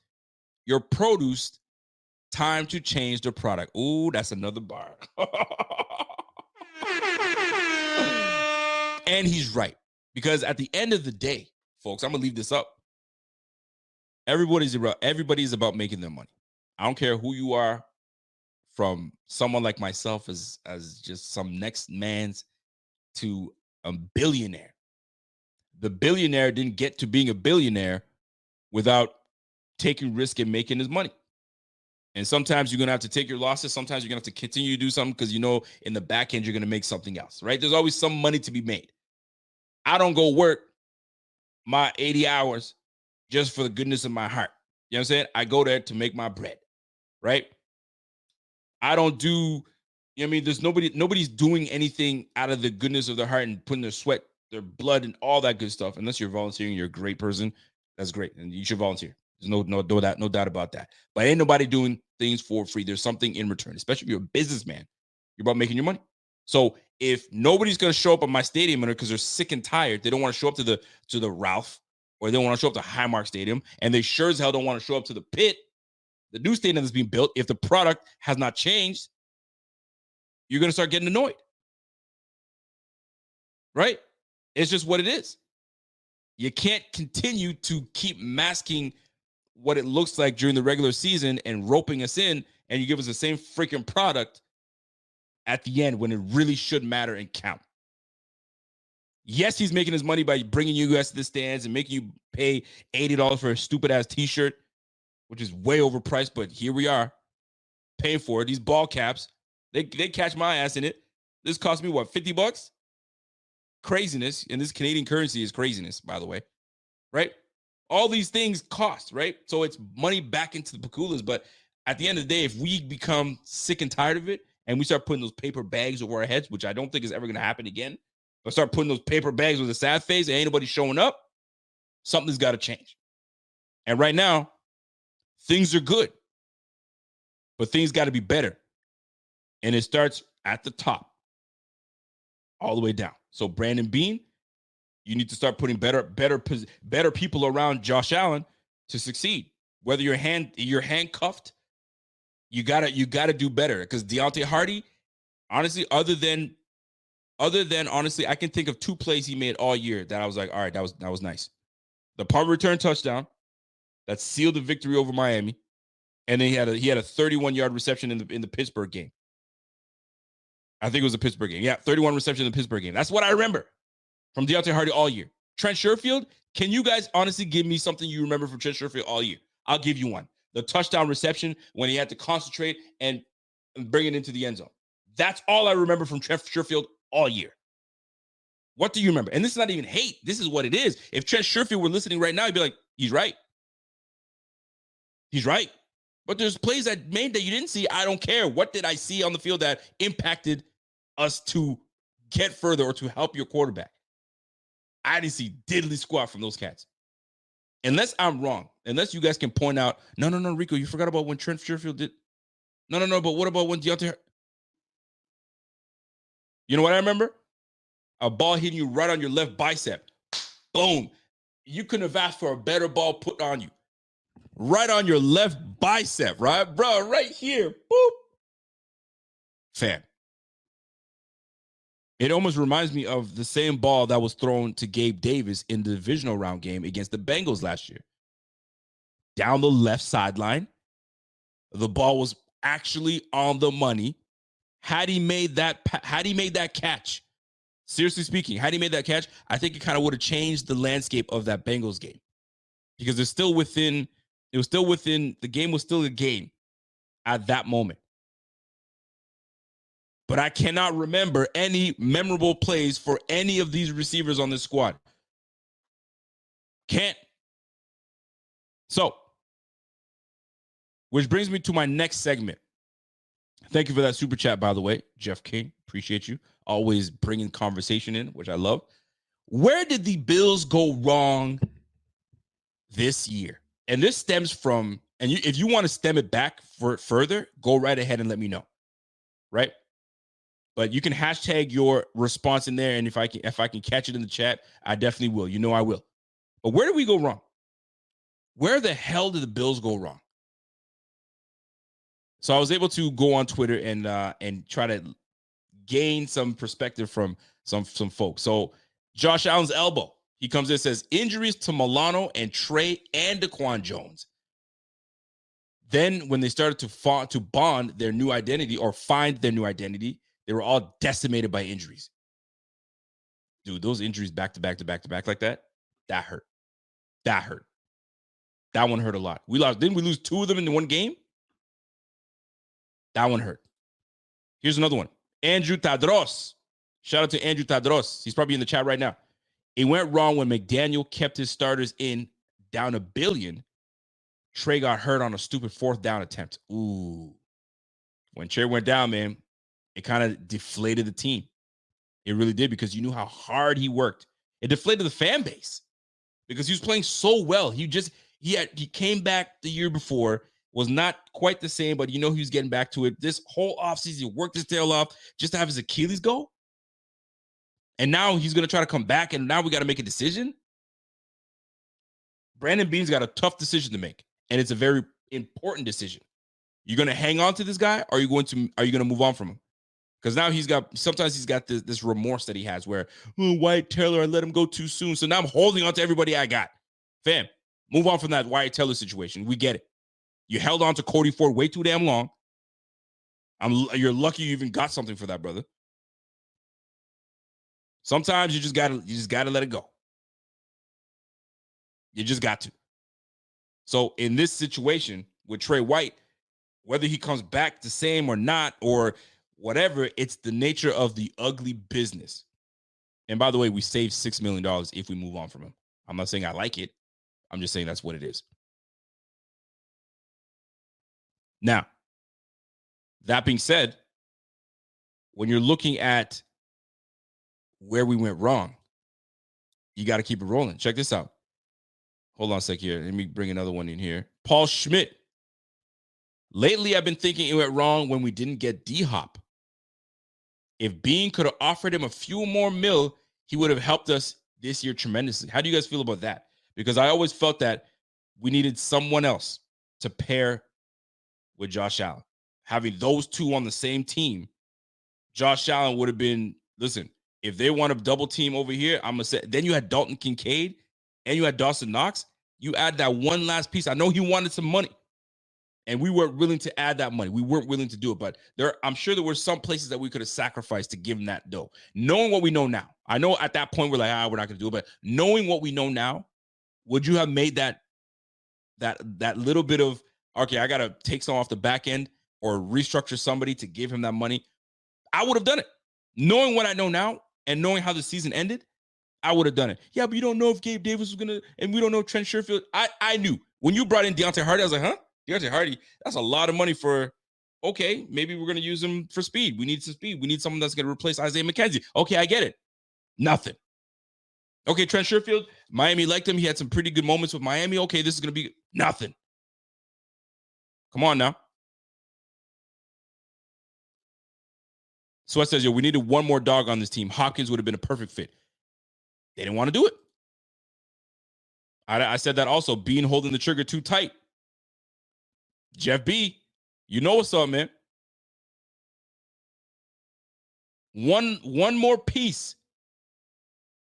your produce, time to change the product. Ooh, that's another bar. And he's right. Because at the end of the day, folks, I'm going to leave this up. Everybody's about making their money. I don't care who you are, from someone like myself as just some next man's to a billionaire. The billionaire didn't get to being a billionaire without taking risk and making his money. And sometimes you're going to have to take your losses. Sometimes you're going to have to continue to do something because in the back end, you're going to make something else, right? There's always some money to be made. I don't go work my 80 hours just for the goodness of my heart. You know what I'm saying? I go there to make my bread, right? I don't do, there's nobody's doing anything out of the goodness of their heart and putting their sweat, their blood, and all that good stuff. Unless you're volunteering, you're a great person. That's great. And you should volunteer. There's no doubt about that. But ain't nobody doing things for free. There's something in return, especially if you're a businessman. You're about making your money. So if nobody's going to show up at my stadium because they're sick and tired, they don't want to show up to the Ralph, or they don't want to show up to Highmark Stadium, and they sure as hell don't want to show up to the Pit, the new stadium that's being built, if the product has not changed, you're going to start getting annoyed. Right? It's just what it is. You can't continue to keep masking what it looks like during the regular season and roping us in and you give us the same freaking product at the end when it really should matter and count. Yes, he's making his money by bringing you guys to the stands and making you pay $80 for a stupid-ass T-shirt, which is way overpriced, but here we are paying for it. These ball caps, they catch my ass in it. This cost me, what, $50? Craziness. And this Canadian currency is craziness, by the way, right? All these things cost, right? So it's money back into the Pegulas. But at the end of the day, if we become sick and tired of it and we start putting those paper bags over our heads, which I don't think is ever going to happen again, but start putting those paper bags with a sad face and ain't nobody showing up, something's got to change. And right now, things are good, but things got to be better. And it starts at the top, all the way down. So Brandon Beane, you need to start putting better people around Josh Allen to succeed. Whether you're handcuffed, you gotta do better. Because Deontay Hardy, honestly, other than honestly, I can think of 2 plays he made all year that I was like, all right, that was nice. The punt return touchdown that sealed the victory over Miami, and then he had a 31-yard reception in the Pittsburgh game. I think it was a Pittsburgh game. Yeah, 31 reception in the Pittsburgh game. That's what I remember from Deontay Hardy all year. Trent Sherfield, can you guys honestly give me something you remember from Trent Sherfield all year? I'll give you one. The touchdown reception when he had to concentrate and bring it into the end zone. That's all I remember from Trent Sherfield all year. What do you remember? And this is not even hate. This is what it is. If Trent Sherfield were listening right now, he'd be like, he's right. He's right. But there's plays that made that you didn't see. I don't care. What did I see on the field that impacted us to get further or to help your quarterback? I didn't see diddly squat from those cats. Unless I'm wrong. Unless you guys can point out, no, Rico, you forgot about when Trent Sherfield did. No, but what about when Deontay? You know what I remember? A ball hitting you right on your left bicep. Boom. You couldn't have asked for a better ball put on you. Right on your left bicep, right? Bro, right here. Boop. Fam. It almost reminds me of the same ball that was thrown to Gabe Davis in the divisional round game against the Bengals last year. Down the left sideline. The ball was actually on the money. Had he made that catch, seriously speaking, had he made that catch, I think it kind of would have changed the landscape of that Bengals game. Because the game was still a game at that moment. But I cannot remember any memorable plays for any of these receivers on this squad. Can't. So, which brings me to my next segment. Thank you for that super chat, by the way, Jeff King. Appreciate you. Always bringing conversation in, which I love. Where did the Bills go wrong this year? And this stems from, and if you want to stem it back further, go right ahead and let me know, right? But you can hashtag your response in there, and if I can catch it in the chat, I definitely will. You know I will. But where did we go wrong? Where the hell did the Bills go wrong? So I was able to go on Twitter and try to gain some perspective from some folks. So Josh Allen's elbow. He comes in and says, injuries to Milano and Trey and Daquan Jones. Then when they started to bond their new identity or find their new identity, they were all decimated by injuries. Dude, those injuries back to back like that hurt. That hurt. That one hurt a lot. Didn't we lose 2 of them in one game? That one hurt. Here's another one. Andrew Tadros. Shout out to Andrew Tadros. He's probably in the chat right now. It went wrong when McDaniel kept his starters in down $1 billion. Trey got hurt on a stupid 4th down attempt. Ooh. When Trey went down, man, it kind of deflated the team. It really did, because you knew how hard he worked. It deflated the fan base because he was playing so well. He came back the year before, was not quite the same, but he was getting back to it. This whole offseason, he worked his tail off just to have his Achilles go. And now he's going to try to come back, and now we got to make a decision. Brandon Beane's got a tough decision to make, and it's a very important decision. You're going to hang on to this guy, or are you going to move on from him? Because now sometimes he's got this remorse that he has where, Wyatt Taylor, I let him go too soon. So now I'm holding on to everybody I got. Fam, move on from that Wyatt Taylor situation. We get it. You held on to Cody Ford way too damn long. You're lucky you even got something for that, brother. Sometimes you just gotta let it go. You just got to. So in this situation with Trey White, whether he comes back the same or not, or whatever, it's the nature of the ugly business. And by the way, we saved $6 million if we move on from him. I'm not saying I like it. I'm just saying that's what it is. Now, that being said, when you're looking at where we went wrong, you got to keep it rolling. Check this out. Hold on a sec here. Let me bring another one in here. Paul Schmidt. Lately, I've been thinking it went wrong when we didn't get D-Hop. If Bean could have offered him a few more mil, he would have helped us this year tremendously. How do you guys feel about that? Because I always felt that we needed someone else to pair with Josh Allen. Having those two on the same team, Josh Allen would have been, listen, if they want to double team over here, I'm going to say, then you had Dalton Kincaid and you had Dawson Knox. You add that one last piece. I know he wanted some money, and we weren't willing to add that money. We weren't willing to do it, but I'm sure there were some places that we could have sacrificed to give him that dough. Knowing what we know now, I know at that point we're like, we're not going to do it, but knowing what we know now, would you have made that little bit of, okay, I got to take some off the back end or restructure somebody to give him that money? I would have done it. Knowing what I know now and knowing how the season ended, I would have done it. Yeah, but you don't know if Gabe Davis was going to, and we don't know Trent Sherfield. I knew. When you brought in Deontay Hardy, I was like, huh? Deontay Hardy, that's a lot of money for, okay, maybe we're going to use him for speed. We need some speed. We need someone that's going to replace Isaiah McKenzie. Okay, I get it. Nothing. Okay, Trent Sherfield, Miami liked him. He had some pretty good moments with Miami. Okay, this is going to be nothing. Come on now. Sweat says, we needed one more dog on this team. Hopkins would have been a perfect fit. They didn't want to do it. I said that also. Bean holding the trigger too tight. Jeff B, you know what's up, man. One more piece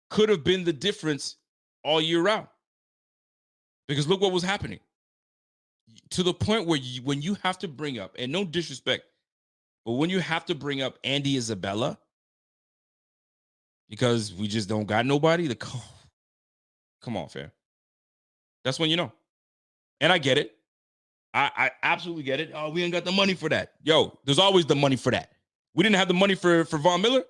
could have been the difference all year round. Because look what was happening. To the point where when you have to bring up, and no disrespect, but when you have to bring up Andy Isabella, because we just don't got nobody, come on, fam. That's when you know. And I get it. I absolutely get it. Oh, we ain't got the money for that. Yo, there's always the money for that. We didn't have the money for Von Miller.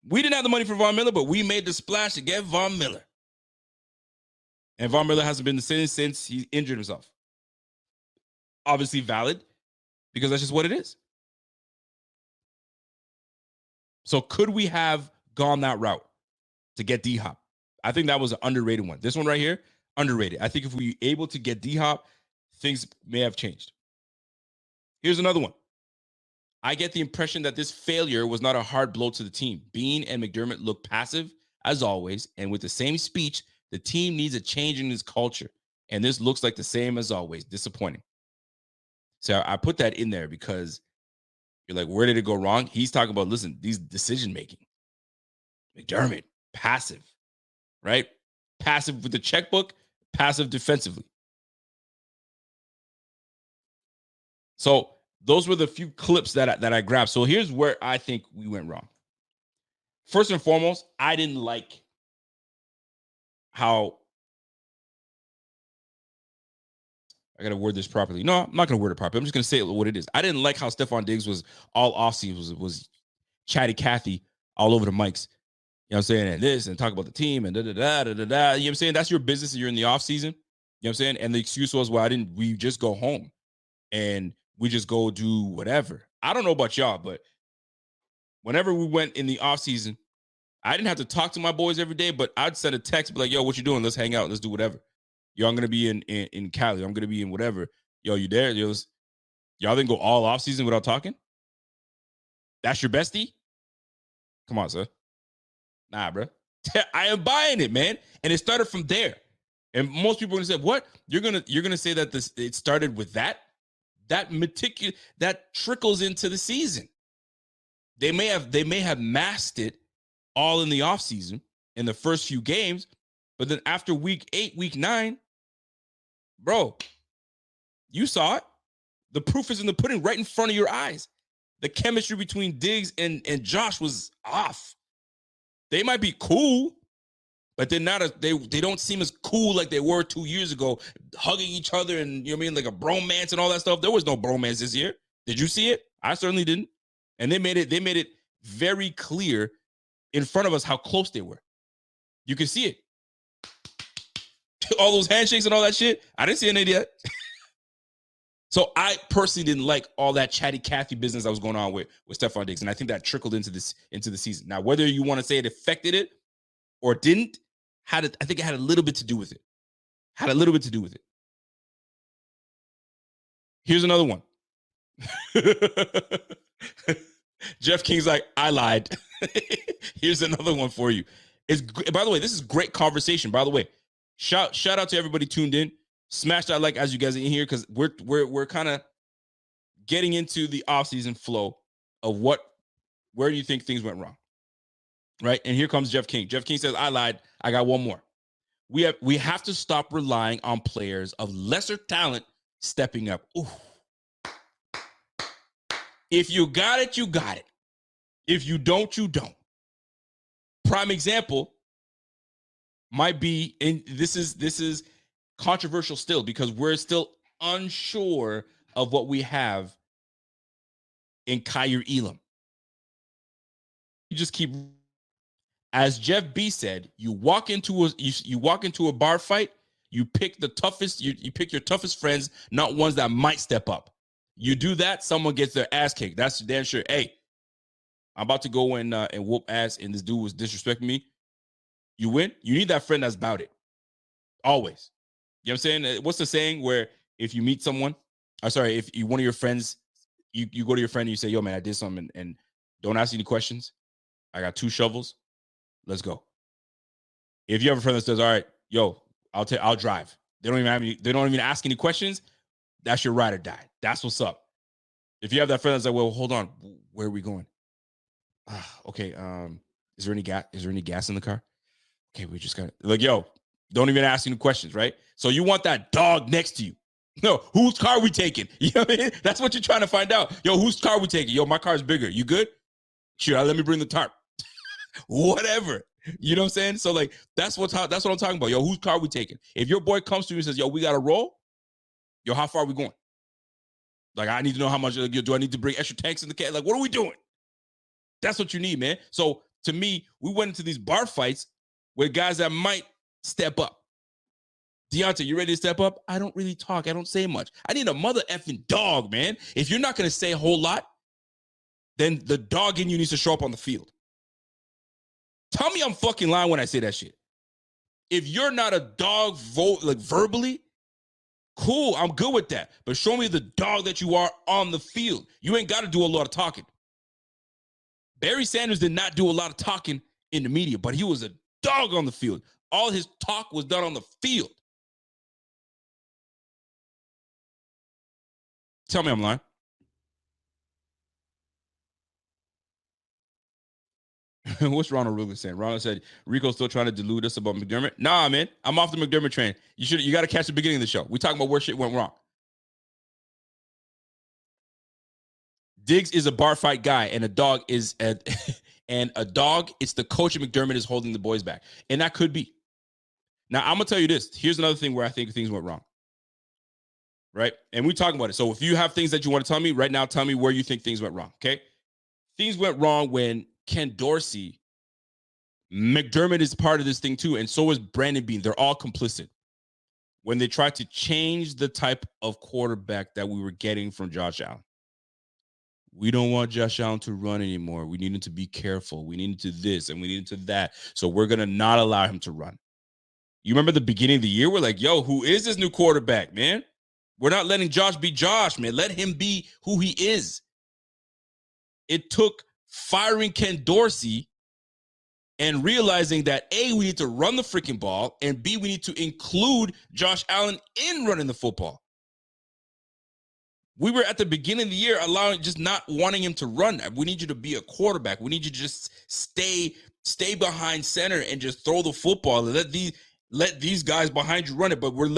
We didn't have the money for Von Miller, but we made the splash to get Von Miller. And Von Miller hasn't been the same since he injured himself. Obviously valid, because that's just what it is. So could we have gone that route to get D-Hop? I think that was an underrated one. This one right here, underrated. I think if we were able to get D-Hop, things may have changed. Here's another one. I get the impression that this failure was not a hard blow to the team. Bean and McDermott look passive as always, and with the same speech, the team needs a change in its culture. And this looks like the same as always. Disappointing. So I put that in there because you're like, where did it go wrong? He's talking about, listen, these decision-making. McDermott, passive, right? Passive with the checkbook, passive defensively. So those were the few clips that I grabbed. So here's where I think we went wrong. First and foremost, I didn't like how, I got to word this properly. No, I'm not going to word it properly. I'm just going to say what it is. I didn't like how Stephon Diggs was all offseason was chatty Cathy all over the mics. You know what I'm saying? And this, and talk about the team, and da-da-da, da-da-da. You know what I'm saying? That's your business, and you're in the offseason. You know what I'm saying? And the excuse was, well, we just go home, and we just go do whatever. I don't know about y'all, but whenever we went in the offseason, I didn't have to talk to my boys every day, but I'd send a text, be like, yo, what you doing? Let's hang out. Let's do whatever. Yo, I'm going to be in Cali. I'm going to be in whatever. Yo, you there? Y'all didn't go all offseason without talking? That's your bestie? Come on, sir. Nah, bro. I am buying it, man. And it started from there. And most people are gonna say, what? You're gonna say that it started with that meticulous that trickles into the season. They may have masked it all in the offseason in the first few games, but then after week 8, week 9, bro, you saw it. The proof is in the pudding right in front of your eyes. The chemistry between Diggs and Josh was off. They might be cool, but they're not they don't seem as cool like they were 2 years ago, hugging each other and, you know what I mean, like a bromance and all that stuff. There was no bromance this year. Did you see it? I certainly didn't. And they made it very clear in front of us how close they were. You can see it. All those handshakes and all that shit. I didn't see any of that. So I personally didn't like all that chatty Cathy business that was going on with Stephon Diggs. And I think that trickled into the season. Now, whether you want to say it affected it or didn't, I think it had a little bit to do with it. Here's another one. Jeff King's like, I lied. Here's another one for you. By the way, this is great conversation. By the way, shout out to everybody tuned in. Smash that like as you guys are in here, because we're kind of getting into the offseason flow of where do you think things went wrong, right? And here comes Jeff King. Jeff King says, I lied. I got one more. We have to stop relying on players of lesser talent stepping up. Ooh. If you got it, you got it. If you don't, you don't. Prime example might be, and this is controversial still because we're still unsure of what we have in Kyer Elam. You just keep, as Jeff B said, you walk into a bar fight, you pick the toughest, you pick your toughest friends, not ones that might step up. You do that, someone gets their ass kicked. That's damn sure. Hey, I'm about to go and whoop ass, and this dude was disrespecting me. You win. You need that friend that's about it. Always. You know what I'm saying? What's the saying where if you meet someone, if you one of your friends, you go to your friend and you say, yo, man, I did something, and don't ask any questions. I got 2 shovels. Let's go. If you have a friend that says, all right, yo, I'll drive. They don't even ask any questions. That's your ride or die. That's what's up. If you have that friend that's like, well, hold on, where are we going? Okay. Is there any gas in the car? Okay, we just got like, yo, don't even ask any questions, right? So you want that dog next to you. No, whose car are we taking? You know what I mean? That's what you're trying to find out. Yo, whose car are we taking? Yo, my car's bigger. You good? Sure, let me bring the tarp. Whatever. You know what I'm saying? So like that's what I'm talking about. Yo, whose car are we taking? If your boy comes to you and says, yo, we gotta roll, yo, how far are we going? Like, I need to know how much. Do I need to bring extra tanks in the car? Like, what are we doing? That's what you need, man. So to me, we went into these bar fights with guys that might step up. Deontay, you ready to step up? I don't really talk. I don't say much. I need a mother effing dog, man. If you're not going to say a whole lot, then the dog in you needs to show up on the field. Tell me I'm fucking lying when I say that shit. If you're not a dog verbally, cool, I'm good with that. But show me the dog that you are on the field. You ain't got to do a lot of talking. Barry Sanders did not do a lot of talking in the media, but he was a dog on the field. All his talk was done on the field. Tell me I'm lying. What's Ronald Ruger saying? Ronald said, Rico's still trying to delude us about McDermott. Nah, man, I'm off the McDermott train. You got to catch the beginning of the show. We talking about where shit went wrong. Diggs is a bar fight guy, and a dog is it's the coach of McDermott is holding the boys back. And that could be. Now, I'm going to tell you this. Here's another thing where I think things went wrong. Right? And we're talking about it. So if you have things that you want to tell me right now, tell me where you think things went wrong. Okay? Things went wrong when Ken Dorsey, McDermott is part of this thing too, and so is Brandon Beane. They're all complicit. When they tried to change the type of quarterback that we were getting from Josh Allen. We don't want Josh Allen to run anymore. We need him to be careful. We need him to this and we need him to that. So we're going to not allow him to run. You remember the beginning of the year? We're like, yo, who is this new quarterback, man? We're not letting Josh be Josh, man. Let him be who he is. It took firing Ken Dorsey and realizing that A, we need to run the freaking ball, and B, we need to include Josh Allen in running the football. We were at the beginning of the year just not wanting him to run. We need you to be a quarterback. We need you to just stay behind center and just throw the football. Let these guys behind you run it. But we're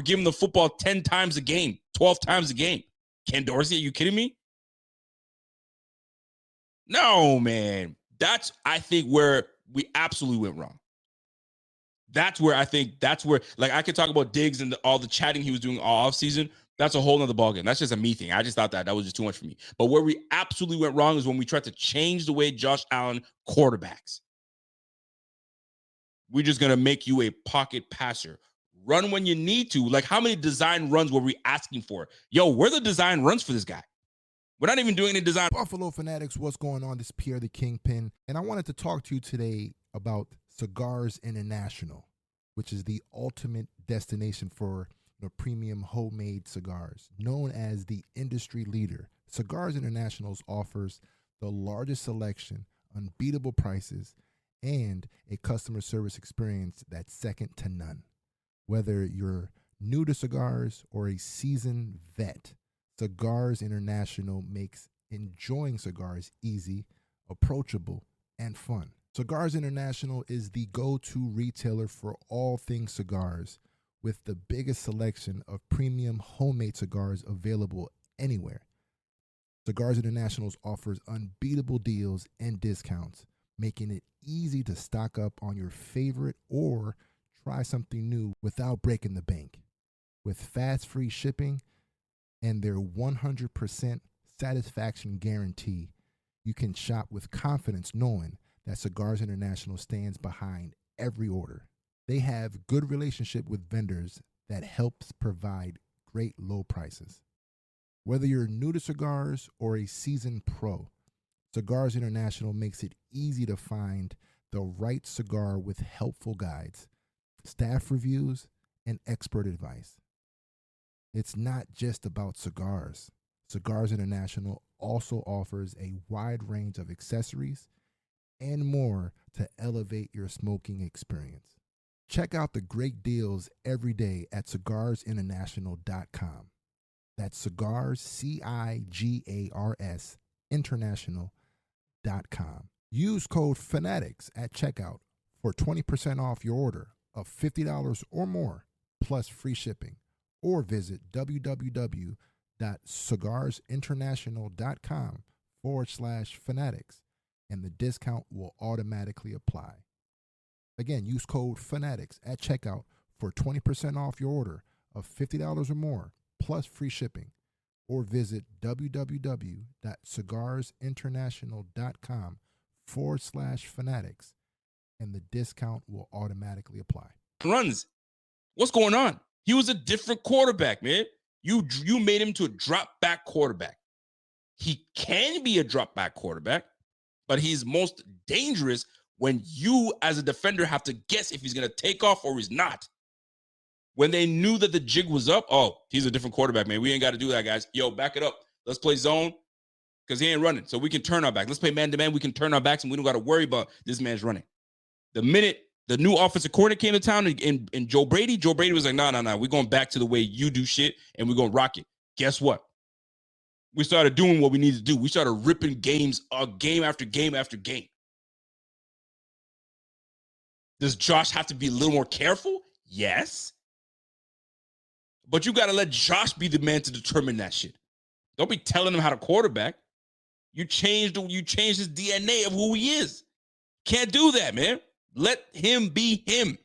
giving the football 10 times a game. 12 times a game. Ken Dorsey, are you kidding me? No, man. That's, I think, where we absolutely went wrong. That's where like, I could talk about Diggs and all the chatting he was doing all offseason. That's a whole nother ballgame. That's just a me thing. I just thought that was just too much for me. But where we absolutely went wrong is when we tried to change the way Josh Allen quarterbacks. We're just going to make you a pocket passer. Run when you need to. Like, how many design runs were we asking for? Yo, where are the design runs for this guy? We're not even doing any design. Buffalo Fanatics, what's going on? This is Pierre the Kingpin, and I wanted to talk to you today about Cigars International, which is the ultimate destination for premium homemade cigars. Known as the industry leader, Cigars International offers the largest selection, unbeatable prices, and a customer service experience that's second to none. Whether you're new to cigars or a seasoned vet, Cigars International makes enjoying cigars easy, approachable, and fun. Cigars International is the go-to retailer for all things cigars, with the biggest selection of premium homemade cigars available anywhere. Cigars International offers unbeatable deals and discounts, making it easy to stock up on your favorite or try something new without breaking the bank. With fast free shipping and their 100% satisfaction guarantee, you can shop with confidence knowing that Cigars International stands behind every order. They have good relationship with vendors that helps provide great low prices. Whether you're new to cigars or a seasoned pro, Cigars International makes it easy to find the right cigar with helpful guides, staff reviews, and expert advice. It's not just about cigars. Cigars International also offers a wide range of accessories and more to elevate your smoking experience. Check out the great deals every day at cigarsinternational.com. That's cigars, CIGARS, international.com. Use code FANATICS at checkout for 20% off your order of $50 or more, plus free shipping. Or visit www.cigarsinternational.com/fanatics, and the discount will automatically apply. Again, use code FANATICS at checkout for 20% off your order of $50 or more, plus free shipping. Or visit www.cigarsinternational.com/fanatics, and the discount will automatically apply. Runs. What's going on? He was a different quarterback, man. You made him to a drop back quarterback. He can be a drop back quarterback, but he's most dangerous when you as a defender have to guess if he's going to take off or he's not. When they knew that the jig was up, oh, he's a different quarterback, man. We ain't got to do that, guys. Yo, back it up. Let's play zone because he ain't running. So we can turn our back. Let's play man-to-man. We can turn our backs and we don't got to worry about this man's running. The minute the new offensive coordinator came to town and Joe Brady was like, no. We're going back to the way you do shit and we're going to rock it. Guess what? We started doing what we needed to do. We started ripping games game after game after game. Does Josh have to be a little more careful? Yes. But you got to let Josh be the man to determine that shit. Don't be telling him how to quarterback. You changed his DNA of who he is. Can't do that, man. Let him be him.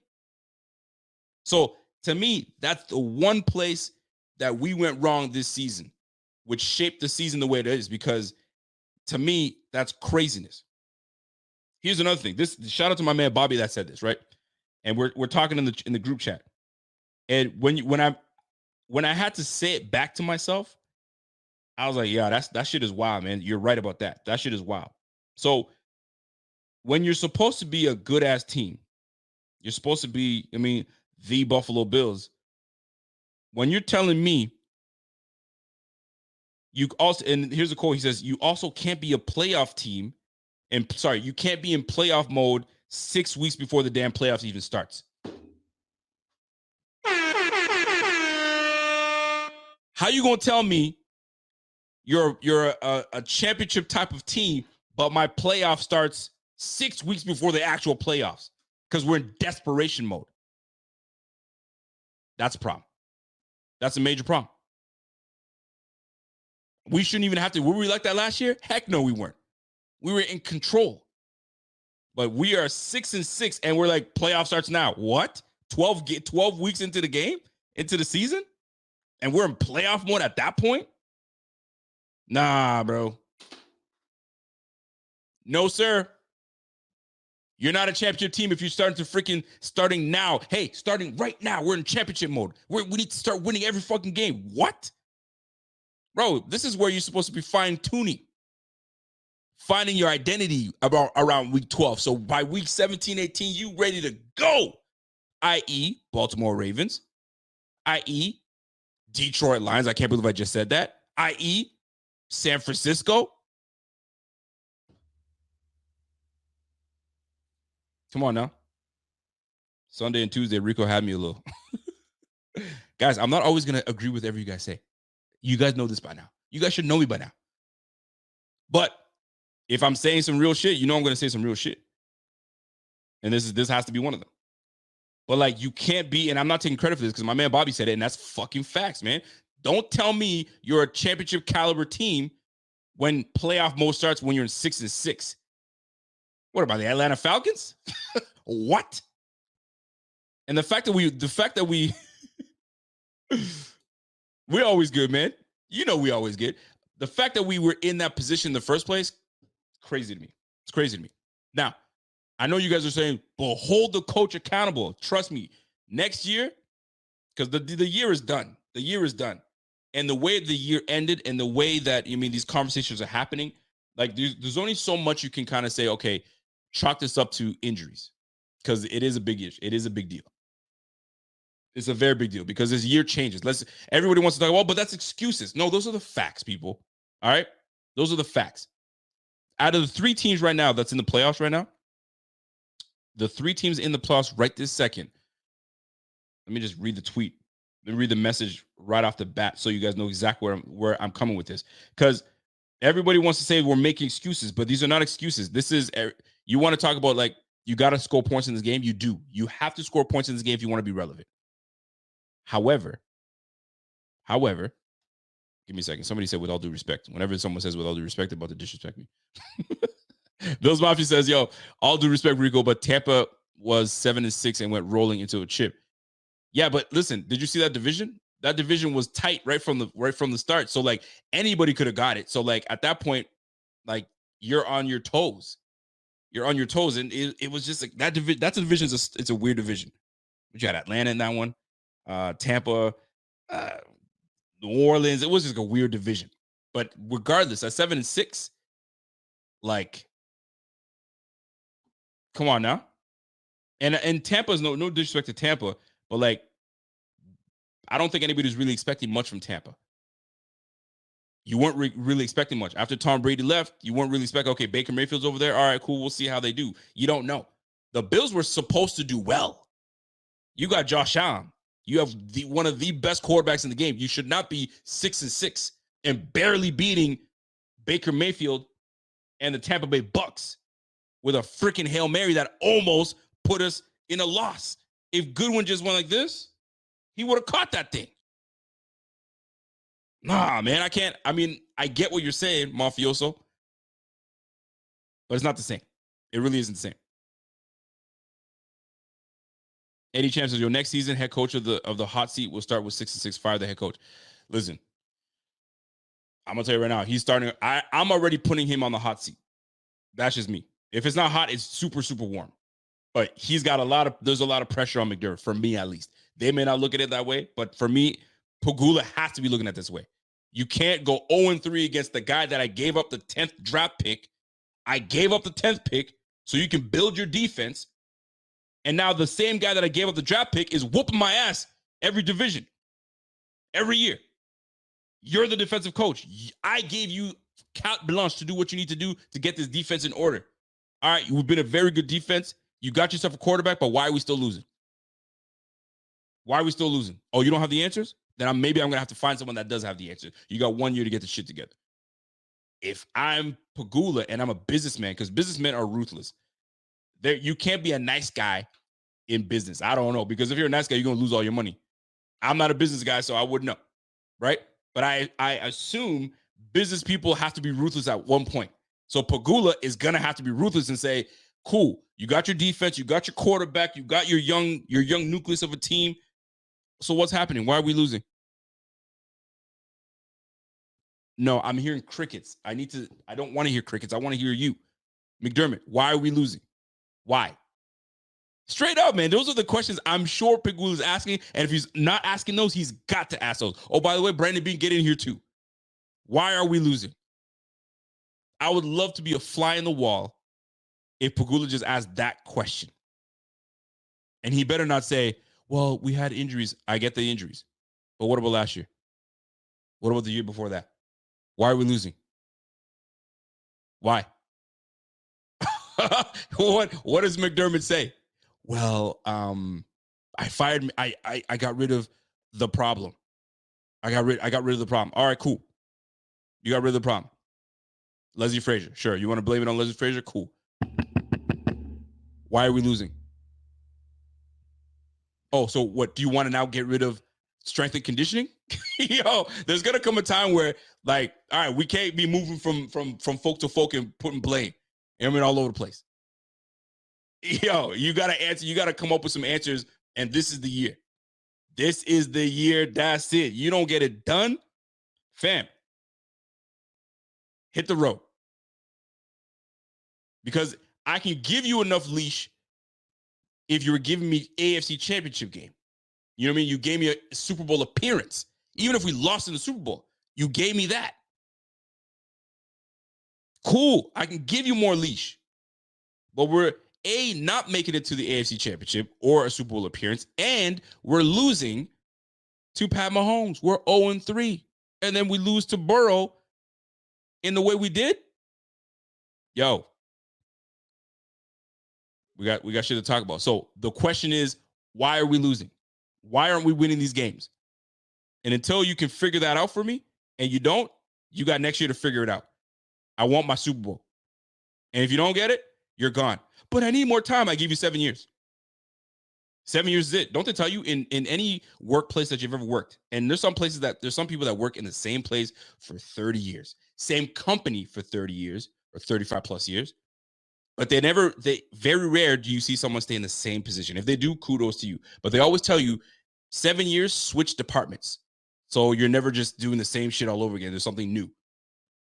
So, to me, that's the one place that we went wrong this season, which shaped the season the way it is, because to me, that's craziness. Here's another thing. This shout out to my man Bobby that said this, right? And we're talking in the group chat. And when I had to say it back to myself, I was like, yeah, that shit is wild, man. You're right about that. That shit is wild. So when you're supposed to be a good ass team, you're supposed to be, the Buffalo Bills. When you're telling me you also, and here's a quote, he says, you also can't be a playoff team. And you can't be in playoff mode 6 weeks before the damn playoffs even starts. How you gonna tell me you're a championship type of team, but my playoff starts 6 weeks before the actual playoffs because we're in desperation mode? That's a problem. That's a major problem. We shouldn't even have to. Were we like that last year? Heck no, we weren't. We were in control. But we are 6-6, and we're like, playoff starts now. What? 12 weeks into the game? Into the season? And we're in playoff mode at that point? Nah, bro. No, sir. You're not a championship team if you're starting now. Hey, starting right now. We're in championship mode. We need to start winning every fucking game. What? Bro, this is where you're supposed to be fine-tuning. Finding your identity around week 12. So by week 17, 18, you ready to go. I.e., Baltimore Ravens. I.e., Detroit Lions. I can't believe I just said that. I.e., San Francisco. Come on now. Sunday and Tuesday, Rico had me a little. Guys, I'm not always going to agree with everything you guys say. You guys know this by now. You guys should know me by now. But if I'm saying some real shit, you know I'm going to say some real shit. And this has to be one of them. But like, you can't be, and I'm not taking credit for this because my man Bobby said it, and that's fucking facts, man. Don't tell me you're a championship caliber team when playoff mode starts when you're in 6-6. What about the Atlanta Falcons? What? And the fact that we we're always good, man. You know we always good. The fact that we were in that position in the first place, crazy to me. It's crazy to me. Now, I know you guys are saying, well, hold the coach accountable. Trust me, next year, because the year is done. The year is done. And the way the year ended and the way that, these conversations are happening, like there's only so much you can kind of say, okay, chalk this up to injuries, because it is a big issue. It is a big deal. It's a very big deal because this year changes. Everybody wants to talk, well, but that's excuses. No, those are the facts, people. All right? Those are the facts. Out of the 3 teams right now that's in the playoffs right now, the 3 teams in the playoffs right this second, let me just read the tweet. Let me read the message right off the bat so you guys know exactly where I'm coming with this. Because everybody wants to say we're making excuses, but these are not excuses. This is, you want to talk about, like, you got to score points in this game. You do. You have to score points in this game if you want to be relevant. However, give me a second. Somebody said with all due respect. Whenever someone says with all due respect, they're about to disrespect me. Bills Mafia says, yo, all due respect, Rico, but Tampa was 7-6 and went rolling into a chip. Yeah, but listen, did you see that division? That division was tight right from the start. So like anybody could have got it. So like at that point, like you're on your toes. You're on your toes. And it was just like that division. That's a division. It's a weird division. You had Atlanta in that one, Tampa, New Orleans. It was just a weird division. But regardless, at 7-6, like, come on now. And Tampa's no disrespect to Tampa, but like, I don't think anybody's really expecting much from Tampa. You weren't really expecting much. After Tom Brady left, you weren't really expecting, okay, Baker Mayfield's over there. All right, cool. We'll see how they do. You don't know. The Bills were supposed to do well. You got Josh Allen. You have one of the best quarterbacks in the game. You should not be 6-6 and barely beating Baker Mayfield and the Tampa Bay Bucks with a freaking Hail Mary that almost put us in a loss. If Goodwin just went like this, he would have caught that thing. Nah, man, I can't. I get what you're saying, Mafioso, but it's not the same. It really isn't the same. Eddie Champ says, your next season, head coach of the hot seat will start with 6-6, fire the head coach. Listen, I'm going to tell you right now, he's starting. I'm already putting him on the hot seat. That's just me. If it's not hot, it's super, super warm. But there's a lot of pressure on McDermott, for me at least. They may not look at it that way, but for me, Pegula has to be looking at it this way. You can't go 0-3 against the guy that I gave up the 10th draft pick. I gave up the 10th pick so you can build your defense. And now the same guy that I gave up the draft pick is whooping my ass every division, every year. You're the defensive coach. I gave you carte blanche to do what you need to do to get this defense in order. All right, you've been a very good defense. You got yourself a quarterback, but why are we still losing? Why are we still losing? Oh, you don't have the answers? Then maybe I'm going to have to find someone that does have the answers. You got 1 year to get the shit together. If I'm Pegula and I'm a businessman, because businessmen are ruthless, you can't be a nice guy in business. I don't know, because if you're a nice guy, you're going to lose all your money. I'm not a business guy, so I wouldn't know, right? But I assume business people have to be ruthless at one point. So Pegula is going to have to be ruthless and say, cool, you got your defense, you got your quarterback, you got your young nucleus of a team. So what's happening? Why are we losing? No, I'm hearing crickets. I don't want to hear crickets. I want to hear you. McDermott, why are we losing? Why? Straight up, man. Those are the questions I'm sure Pegula is asking. And if he's not asking those, he's got to ask those. Oh, by the way, Brandon Bean, get in here too. Why are we losing? I would love to be a fly in the wall if Pegula just asked that question. And he better not say, well, we had injuries. I get the injuries. But what about last year? What about the year before that? Why are we losing? Why? What does McDermott say? Well, I got rid of the problem. I got rid of the problem. All right, cool. You got rid of the problem. Leslie Frazier. Sure. You want to blame it on Leslie Frazier? Cool. Why are we losing? Oh, so what? Do you want to now get rid of strength and conditioning? Yo, there's gonna come a time where, like, all right, we can't be moving from folk to folk and putting blame. I mean, all over the place. Yo, you gotta answer. You gotta come up with some answers. And this is the year. This is the year. That's it. You don't get it done, fam. Hit the road. Because I can give you enough leash if you were giving me AFC Championship game. You know what I mean? You gave me a Super Bowl appearance. Even if we lost in the Super Bowl, you gave me that. Cool. I can give you more leash. But we're, not making it to the AFC Championship or a Super Bowl appearance, and we're losing to Pat Mahomes. We're 0-3. And then we lose to Burrow in the way we did. Yo. We got shit to talk about. So the question is, why are we losing? Why aren't we winning these games? And until you can figure that out for me, and you don't, you got next year to figure it out. I want my Super Bowl. And if you don't get it, you're gone. But I need more time. I give you 7 years. 7 years is it. Don't they tell you in any workplace that you've ever worked? And there's some people that work in the same place for 30 years. Same company for 30 years or 35 plus years. But very rare do you see someone stay in the same position. If they do, kudos to you. But they always tell you 7 years, switch departments. So you're never just doing the same shit all over again. There's something new,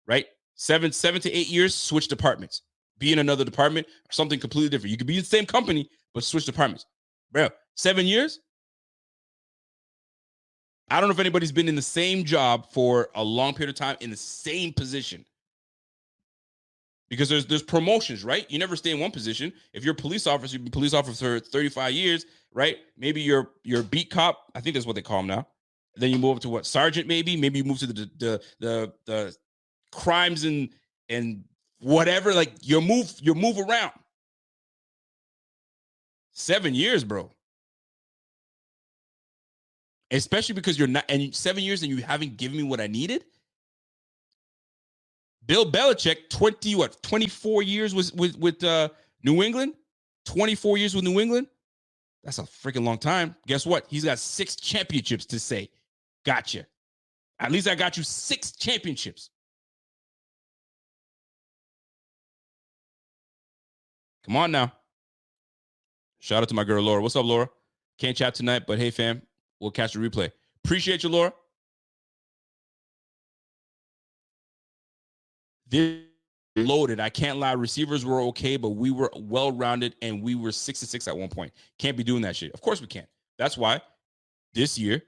right? 7 to 8 years, switch departments. Be in another department or something completely different. You could be in the same company, but switch departments. Bro, 7 years? I don't know if anybody's been in the same job for a long period of time in the same position. Because there's promotions, right? You never stay in one position. If you're a police officer, you've been a police officer for 35 years, right? Maybe you're a beat cop. I think that's what they call them now. Then you move up to what? Sergeant, maybe. Maybe you move to the crimes and whatever. Like you move around. 7 years, bro. Especially because you're not, and 7 years and you haven't given me what I needed. Bill Belichick, 24 years with New England? 24 years with New England? That's a freaking long time. Guess what? He's got 6 championships to say. Gotcha. At least I got you 6 championships. Come on now. Shout out to my girl, Laura. What's up, Laura? Can't chat tonight, but hey, fam, we'll catch the replay. Appreciate you, Laura. This loaded. I can't lie. Receivers were okay, but we were well-rounded, and we were 6-6 at one point. Can't be doing that shit. Of course we can't. That's why this year,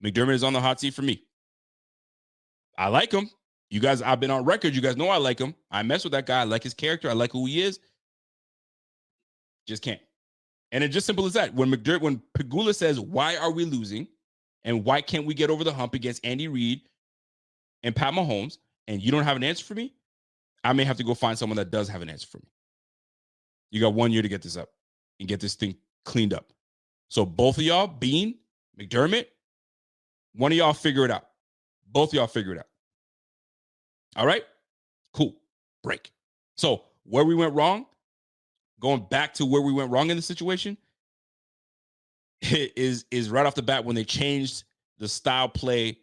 McDermott is on the hot seat for me. I like him. You guys, I've been on record. You guys know I like him. I mess with that guy. I like his character. I like who he is. Just can't. And it's just simple as that. When Pegula says, why are we losing? And why can't we get over the hump against Andy Reid and Pat Mahomes? And you don't have an answer for me? I may have to go find someone that does have an answer for me. You got 1 year to get this up and get this thing cleaned up. So both of y'all, Bean, McDermott, one of y'all figure it out. Both of y'all figure it out. All right? Cool. Break. So where we went wrong, going back to where we went wrong in the situation, is right off the bat when they changed the style play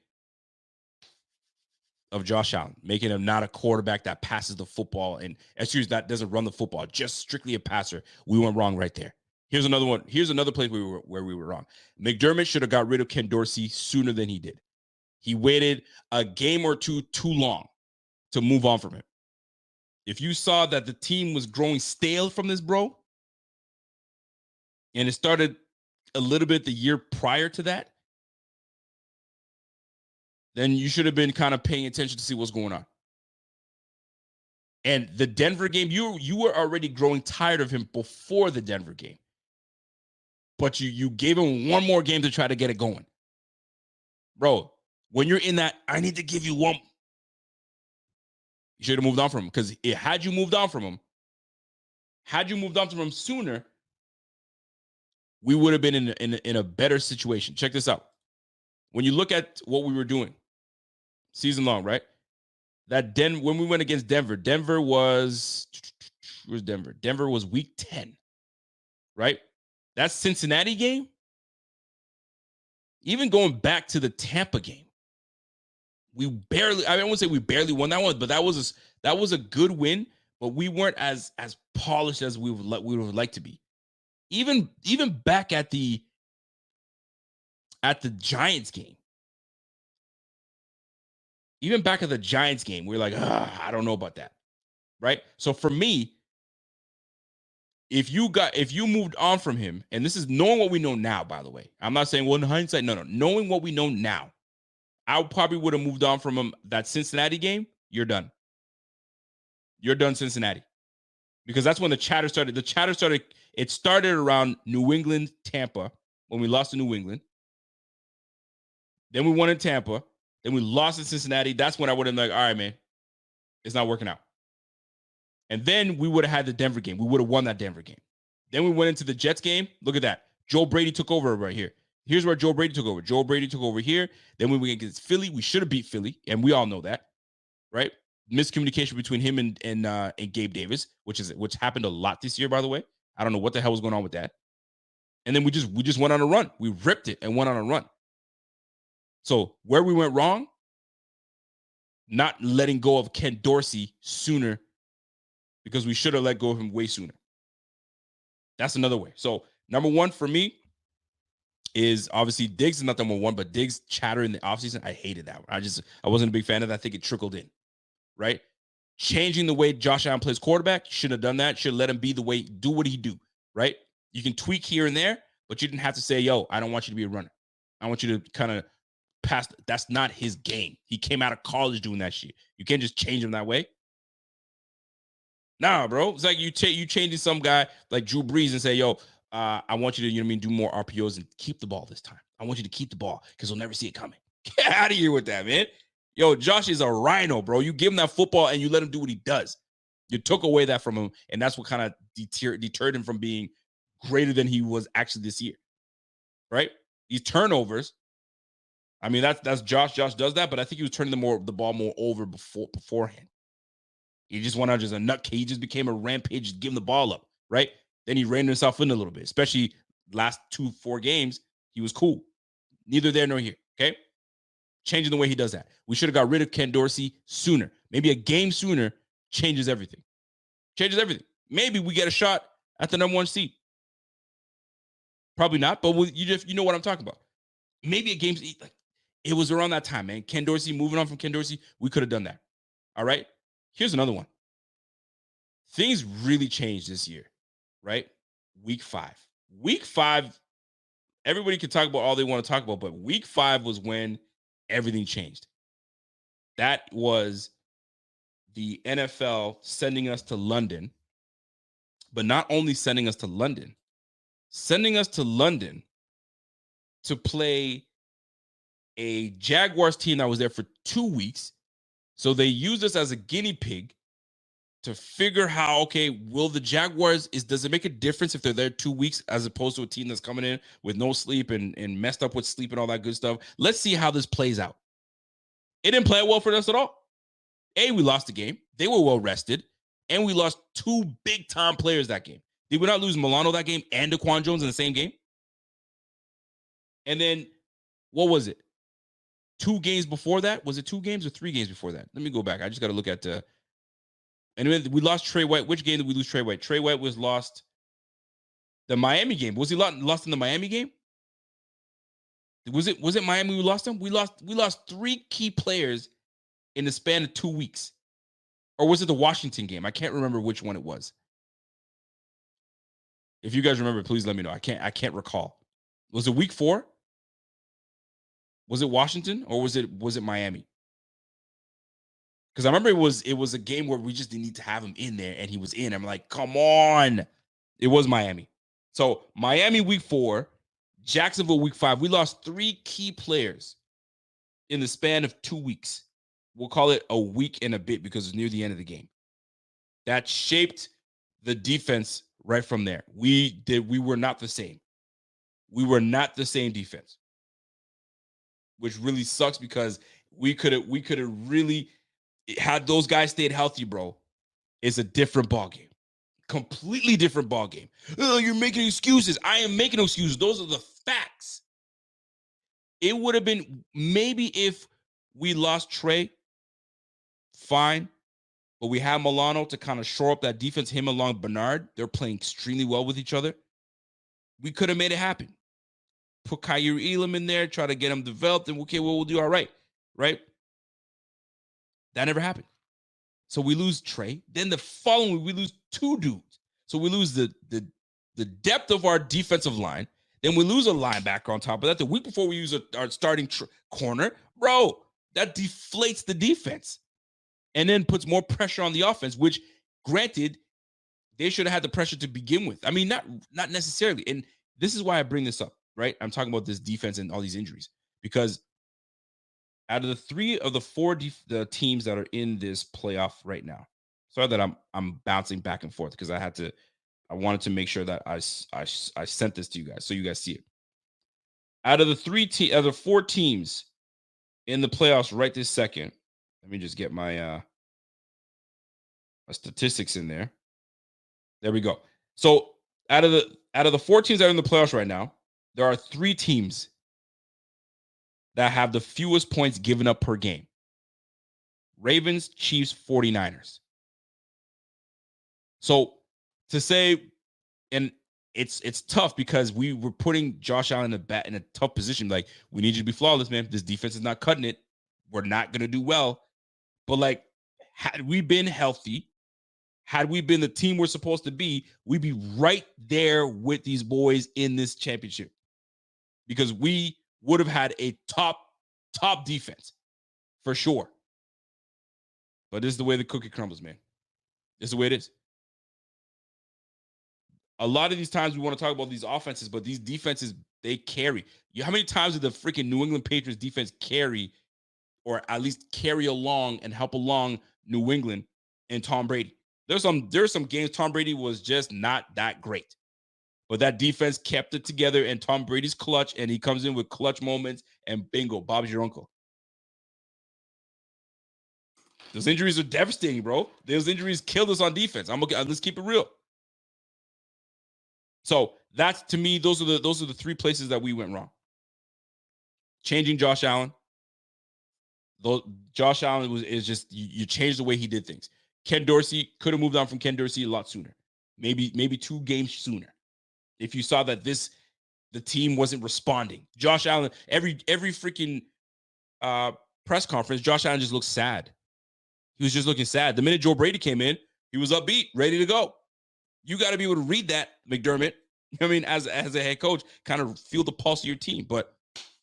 of Josh Allen, making him not a quarterback that passes the football and excuse that doesn't run the football, just strictly a passer. We went wrong right there. Here's another one. Here's another place where we were wrong. McDermott should have got rid of Ken Dorsey sooner than he did. He waited a game or two too long to move on from him. If you saw that the team was growing stale from this bro, and it started a little bit the year prior to that, then you should have been kind of paying attention to see what's going on. And the Denver game, you were already growing tired of him before the Denver game. But you gave him one more game to try to get it going. Bro, when you're in that, I need to give you one. You should have moved on from him, because had you moved on from him sooner, we would have been in a better situation. Check this out. When you look at what we were doing season long, right? When we went against Denver, Denver was week 10, right? That Cincinnati game, even going back to the Tampa game, I won't say we barely won that one, but that was a good win, but we weren't as polished as we would like to be. Even back at the Giants game. Even back at the Giants game, we're like, I don't know about that. Right? So for me, if you moved on from him, and this is knowing what we know now, by the way. I'm not saying, well, in hindsight, no. Knowing what we know now, I probably would have moved on from him. That Cincinnati game, you're done. You're done, Cincinnati. Because that's when the chatter started. It started around New England, Tampa, when we lost to New England. Then we won in Tampa. Then we lost in Cincinnati. That's when I would have been like, all right, man, it's not working out. And then we would have had the Denver game. We would have won that Denver game. Then we went into the Jets game. Look at that. Joe Brady took over right here. Here's where Joe Brady took over. Joe Brady took over here. Then when we went against Philly, we should have beat Philly, and we all know that, right? Miscommunication between him and Gabe Davis, which happened a lot this year, by the way. I don't know what the hell was going on with that. And then we just went on a run. We ripped it and went on a run. So where we went wrong, not letting go of Ken Dorsey sooner, because we should have let go of him way sooner. That's another way. So number one for me is obviously Diggs is not number one, but Diggs chatter in the offseason, I hated that one. I wasn't a big fan of that. I think it trickled in, right? Changing the way Josh Allen plays quarterback, should have done that. Should have let him be do what he do, right? You can tweak here and there, but you didn't have to say, yo, I don't want you to be a runner. I want you to kind of pass. That's not his game. He came out of college doing that shit. You can't just change him that way. Nah, bro. It's like you changing some guy like Drew Brees and say, yo, I want you to, do more RPOs and keep the ball this time. I want you to keep the ball because we'll never see it coming. Get out of here with that, man. Yo, Josh is a rhino, bro. You give him that football and you let him do what he does. You took away that from him, and that's what kind of deterred him from being greater than he was actually this year, right? These turnovers, I mean, that's Josh. Josh does that, but I think he was turning the ball more over beforehand. He just went out just a nut. He just became a rampage, just giving the ball up, right? Then he reined himself in a little bit, especially last 4 games. He was cool. Neither there nor here, okay? Changing the way he does that. We should have got rid of Ken Dorsey sooner. Maybe a game sooner changes everything. Changes everything. Maybe we get a shot at the number 1 seed. Probably not, but you know what I'm talking about. Maybe a game, like it was around that time, man. Ken Dorsey, moving on from Ken Dorsey, we could have done that. All right? Here's another one. Things really changed this year, right? Week 5. Week 5, everybody can talk about all they want to talk about, but week 5 was when everything changed. That was the NFL sending us to London, but not only sending us to London to play a Jaguars team that was there for 2 weeks. So they used us as a guinea pig to figure how, okay, will the Jaguars, does it make a difference if they're there 2 weeks as opposed to a team that's coming in with no sleep and messed up with sleep and all that good stuff? Let's see how this plays out. It didn't play well for us at all. We lost the game. They were well rested. And we lost 2 big-time players that game. Did we not lose Milano that game and Daquan Jones in the same game? And then, what was it? 2 games before that. Was it 2 games or 3 games before that? Let me go back. I just got to look at the. And we lost Trey White. Which game did we lose Trey White? Trey White was lost. The Miami game. Was he lost in the Miami game? Was it Miami we lost him? We lost 3 key players in the span of 2 weeks. Or was it the Washington game? I can't remember which one it was. If you guys remember, please let me know. I can't recall. Was it week 4? Was it Washington or was it Miami? Because I remember it was a game where we just didn't need to have him in there and he was in. I'm like, come on. It was Miami. So Miami week 4, Jacksonville week 5. We lost 3 key players in the span of 2 weeks. We'll call it a week and a bit because it's near the end of the game. That shaped the defense right from there. We were not the same. We were not the same defense, which really sucks because we could have really, had those guys stayed healthy, bro. It's a different ball game. Completely different ball game. Oh, you're making excuses. I am making excuses. Those are the facts. It would have been maybe if we lost Trey, fine. But we have Milano to kind of shore up that defense. Him along Bernard, they're playing extremely well with each other. We could have made it happen. Put Kyrie Elam in there, try to get him developed, and okay, well, we'll do all right. Right? That never happened. So we lose Trey. Then the following week, we lose 2 dudes. So we lose the depth of our defensive line. Then we lose a linebacker on top of that. The week before, we use our starting corner. Bro, that deflates the defense. And then puts more pressure on the offense, which, granted, they should have had the pressure to begin with. I mean, not necessarily. And this is why I bring this up, right? I'm talking about this defense and all these injuries. Because out of the 3 of the 4 the teams that are in this playoff right now, sorry that I'm bouncing back and forth because I wanted to make sure that I sent this to you guys so you guys see it. Out of the 4 teams in the playoffs right this second, let me just get my statistics in there. There we go. So out of the 4 teams that are in the playoffs right now, there are 3 teams that have the fewest points given up per game. Ravens, Chiefs, 49ers. So to say, and it's tough because we were putting Josh Allen in a tough position. Like, we need you to be flawless, man. This defense is not cutting it. We're not going to do well. But, like, had we been healthy, had we been the team we're supposed to be, we'd be right there with these boys in this championship because we would have had a top defense for sure. But this is the way the cookie crumbles, man. This is the way it is. A lot of these times we want to talk about these offenses, but these defenses, they carry. How many times did the freaking New England Patriots defense carry, or at least carry along and help along New England and Tom Brady? There's some games Tom Brady was just not that great. But that defense kept it together, and Tom Brady's clutch, and he comes in with clutch moments, and bingo, Bob's your uncle. Those injuries are devastating, bro. Those injuries killed us on defense. Let's keep it real. So that's, to me, those are the 3 places that we went wrong. Changing Josh Allen. Josh Allen is just you changed the way he did things. Ken Dorsey could have moved on from Ken Dorsey a lot sooner. Maybe 2 games sooner. If you saw that the team wasn't responding. Josh Allen, every freaking press conference, Josh Allen just looked sad. He was just looking sad. The minute Joe Brady came in, he was upbeat, ready to go. You got to be able to read that, McDermott. I mean, as a head coach, kind of feel the pulse of your team. But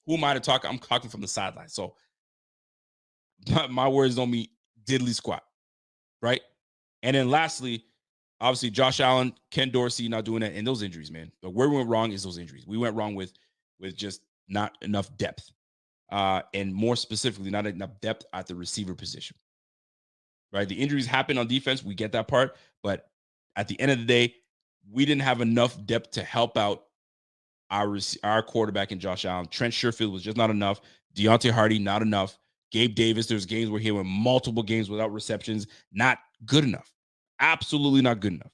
who am I to talk? I'm talking from the sideline. So my words don't mean diddly squat, right? And then lastly, obviously, Josh Allen, Ken Dorsey not doing that, and those injuries, man. But where we went wrong is those injuries. We went wrong with just not enough depth. And more specifically, not enough depth at the receiver position. Right? The injuries happen on defense. We get that part. But at the end of the day, we didn't have enough depth to help out our quarterback in Josh Allen. Trent Sherfield was just not enough. Deontay Hardy, not enough. Gabe Davis, there's games where he went multiple games without receptions. Not good enough. Absolutely not good enough.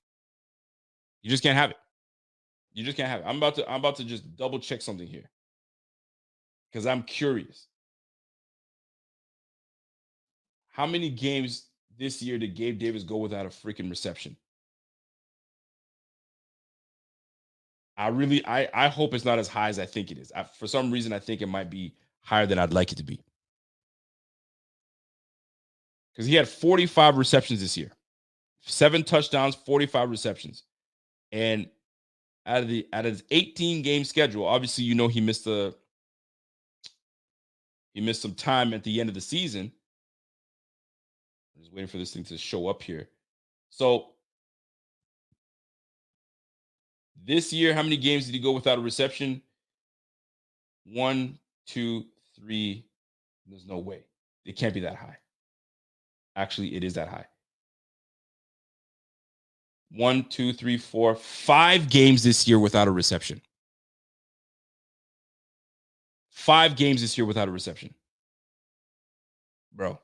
You just can't have it. You just can't have it. I'm about to just double check something here because I'm curious. How many games this year did Gabe Davis go without a freaking reception? I hope it's not as high as I think it is. For some reason, I think it might be higher than I'd like it to be. Because he had 45 receptions this year, 7 touchdowns, 45 receptions. And out of his 18 game schedule, obviously, he missed some time at the end of the season. I'm just waiting for this thing to show up here. So this year, how many games did he go without a reception? 1, 2, 3. There's no way. It can't be that high. Actually, it is that high. 1, 2, 3, 4, 5 games this year without a reception. 5 games this year without a reception. Bro.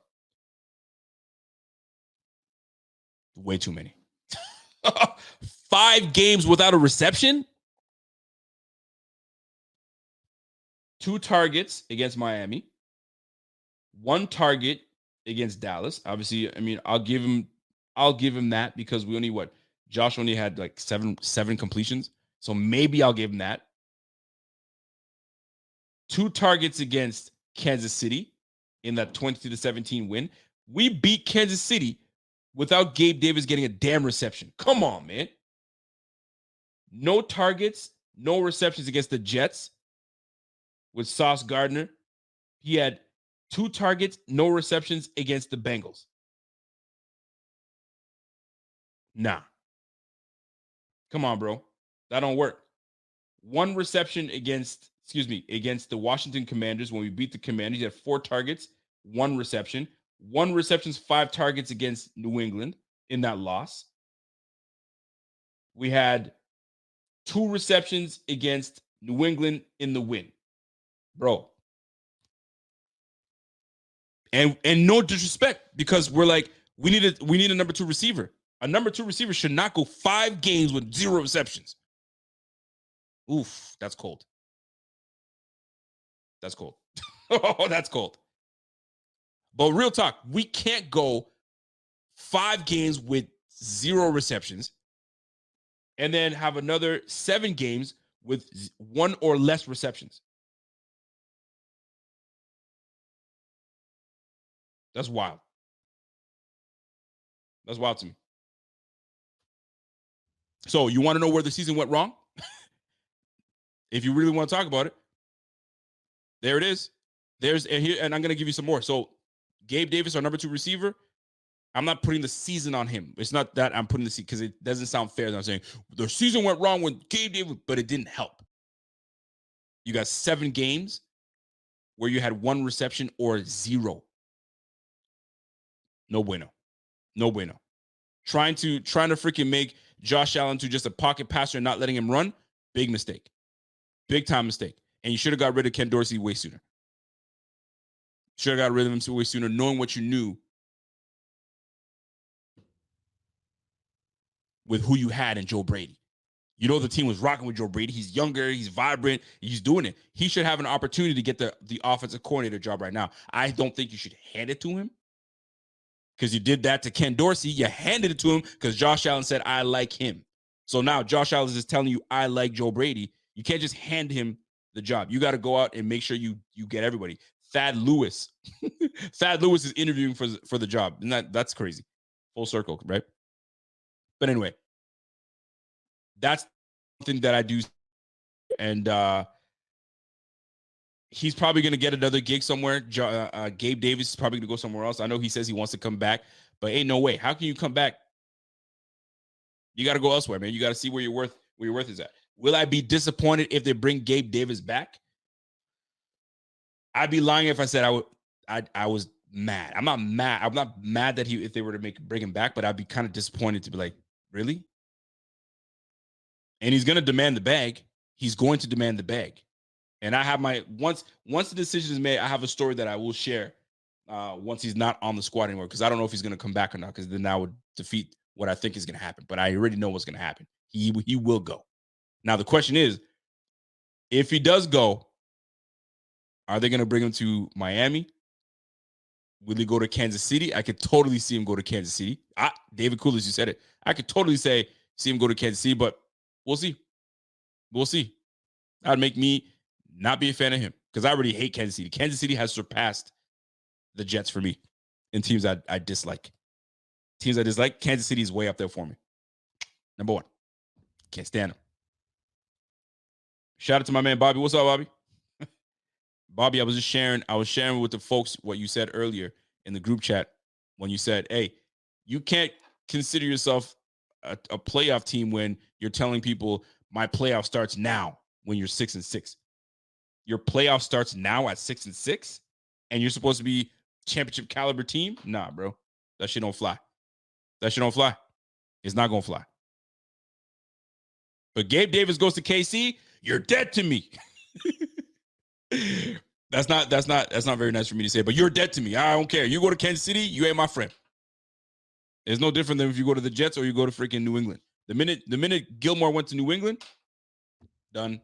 Way too many. 5 games without a reception? 2 targets against Miami. 1 target against Dallas. Obviously, I'll give him that because we only Josh only had like seven completions. So maybe I'll give him that. 2 targets against Kansas City in that 20-17 win. We beat Kansas City without Gabe Davis getting a damn reception. Come on, man. No targets, no receptions against the Jets with Sauce Gardner. He had 2 targets, no receptions against the Bengals. Nah. Come on, bro. That don't work. 1 reception against the Washington Commanders when we beat the Commanders. He had 4 targets, 1 reception. 1 receptions, 5 targets against New England in that loss. We had 2 receptions against New England in the win. Bro. And no disrespect, because we're like, we need a number 2 receiver. A number 2 receiver should not go 5 games with 0 receptions. Oof, that's cold. That's cold. Oh, that's cold. But real talk, we can't go 5 games with 0 receptions and then have another 7 games with 1 or less receptions. That's wild. That's wild to me. So you want to know where the season went wrong? If you really want to talk about it, there it is. And I'm going to give you some more. So Gabe Davis, our number 2 receiver, I'm not putting the season on him. It's not that I'm putting the season because it doesn't sound fair that I'm saying the season went wrong with Gabe Davis, but it didn't help. You got 7 games where you had 1 reception or 0. No bueno. No bueno. Trying to freaking make Josh Allen to just a pocket passer and not letting him run, big mistake. Big time mistake. And you should have got rid of Ken Dorsey way sooner. Should have got rid of him way sooner, knowing what you knew with who you had in Joe Brady. You know the team was rocking with Joe Brady. He's younger, he's vibrant, he's doing it. He should have an opportunity to get the offensive coordinator job right now. I don't think you should hand it to him because you did that to Ken Dorsey. You handed it to him because Josh Allen said, I like him. So now Josh Allen is telling you, I like Joe Brady. You can't just hand him the job. You got to go out and make sure you get everybody. Thad Lewis. Thad Lewis is interviewing for the job. And that's crazy. Full circle, right? But anyway, that's something that I do. And he's probably going to get another gig somewhere. Gabe Davis is probably going to go somewhere else. I know he says he wants to come back, but ain't no way. How can you come back? You got to go elsewhere, man. You got to see where your worth is at. Will I be disappointed if they bring Gabe Davis back? I'd be lying if I said I was mad. I'm not mad. I'm not mad that if they were to bring him back, but I'd be kind of disappointed to be like, really? And he's going to demand the bag. He's going to demand the bag. And I have once the decision is made, I have a story that I will share once he's not on the squad anymore, because I don't know if he's going to come back or not, because then that would defeat what I think is going to happen. But I already know what's going to happen. He will go. Now, the question is, if he does go, are they going to bring him to Miami? Will he go to Kansas City? I could totally see him go to Kansas City. David Coolidge, you said it. I could totally see him go to Kansas City, but we'll see. We'll see. That'd make me not be a fan of him because I already hate Kansas City. Kansas City has surpassed the Jets for me in teams I dislike. Teams I dislike, Kansas City is way up there for me. Number one. Can't stand him. Shout out to my man Bobby. What's up, Bobby? Bobby, I was sharing with the folks what you said earlier in the group chat when you said, hey, you can't consider yourself a playoff team when you're telling people my playoff starts now when you're 6-6. Your playoff starts now at 6-6, and you're supposed to be championship caliber team? Nah, bro. That shit don't fly. That shit don't fly. It's not gonna fly. But Gabe Davis goes to KC, you're dead to me. That's not very nice for me to say, but you're dead to me. I don't care. You go to Kansas City, you ain't my friend. It's no different than if you go to the Jets or you go to freaking New England. The minute Gilmore went to New England, done.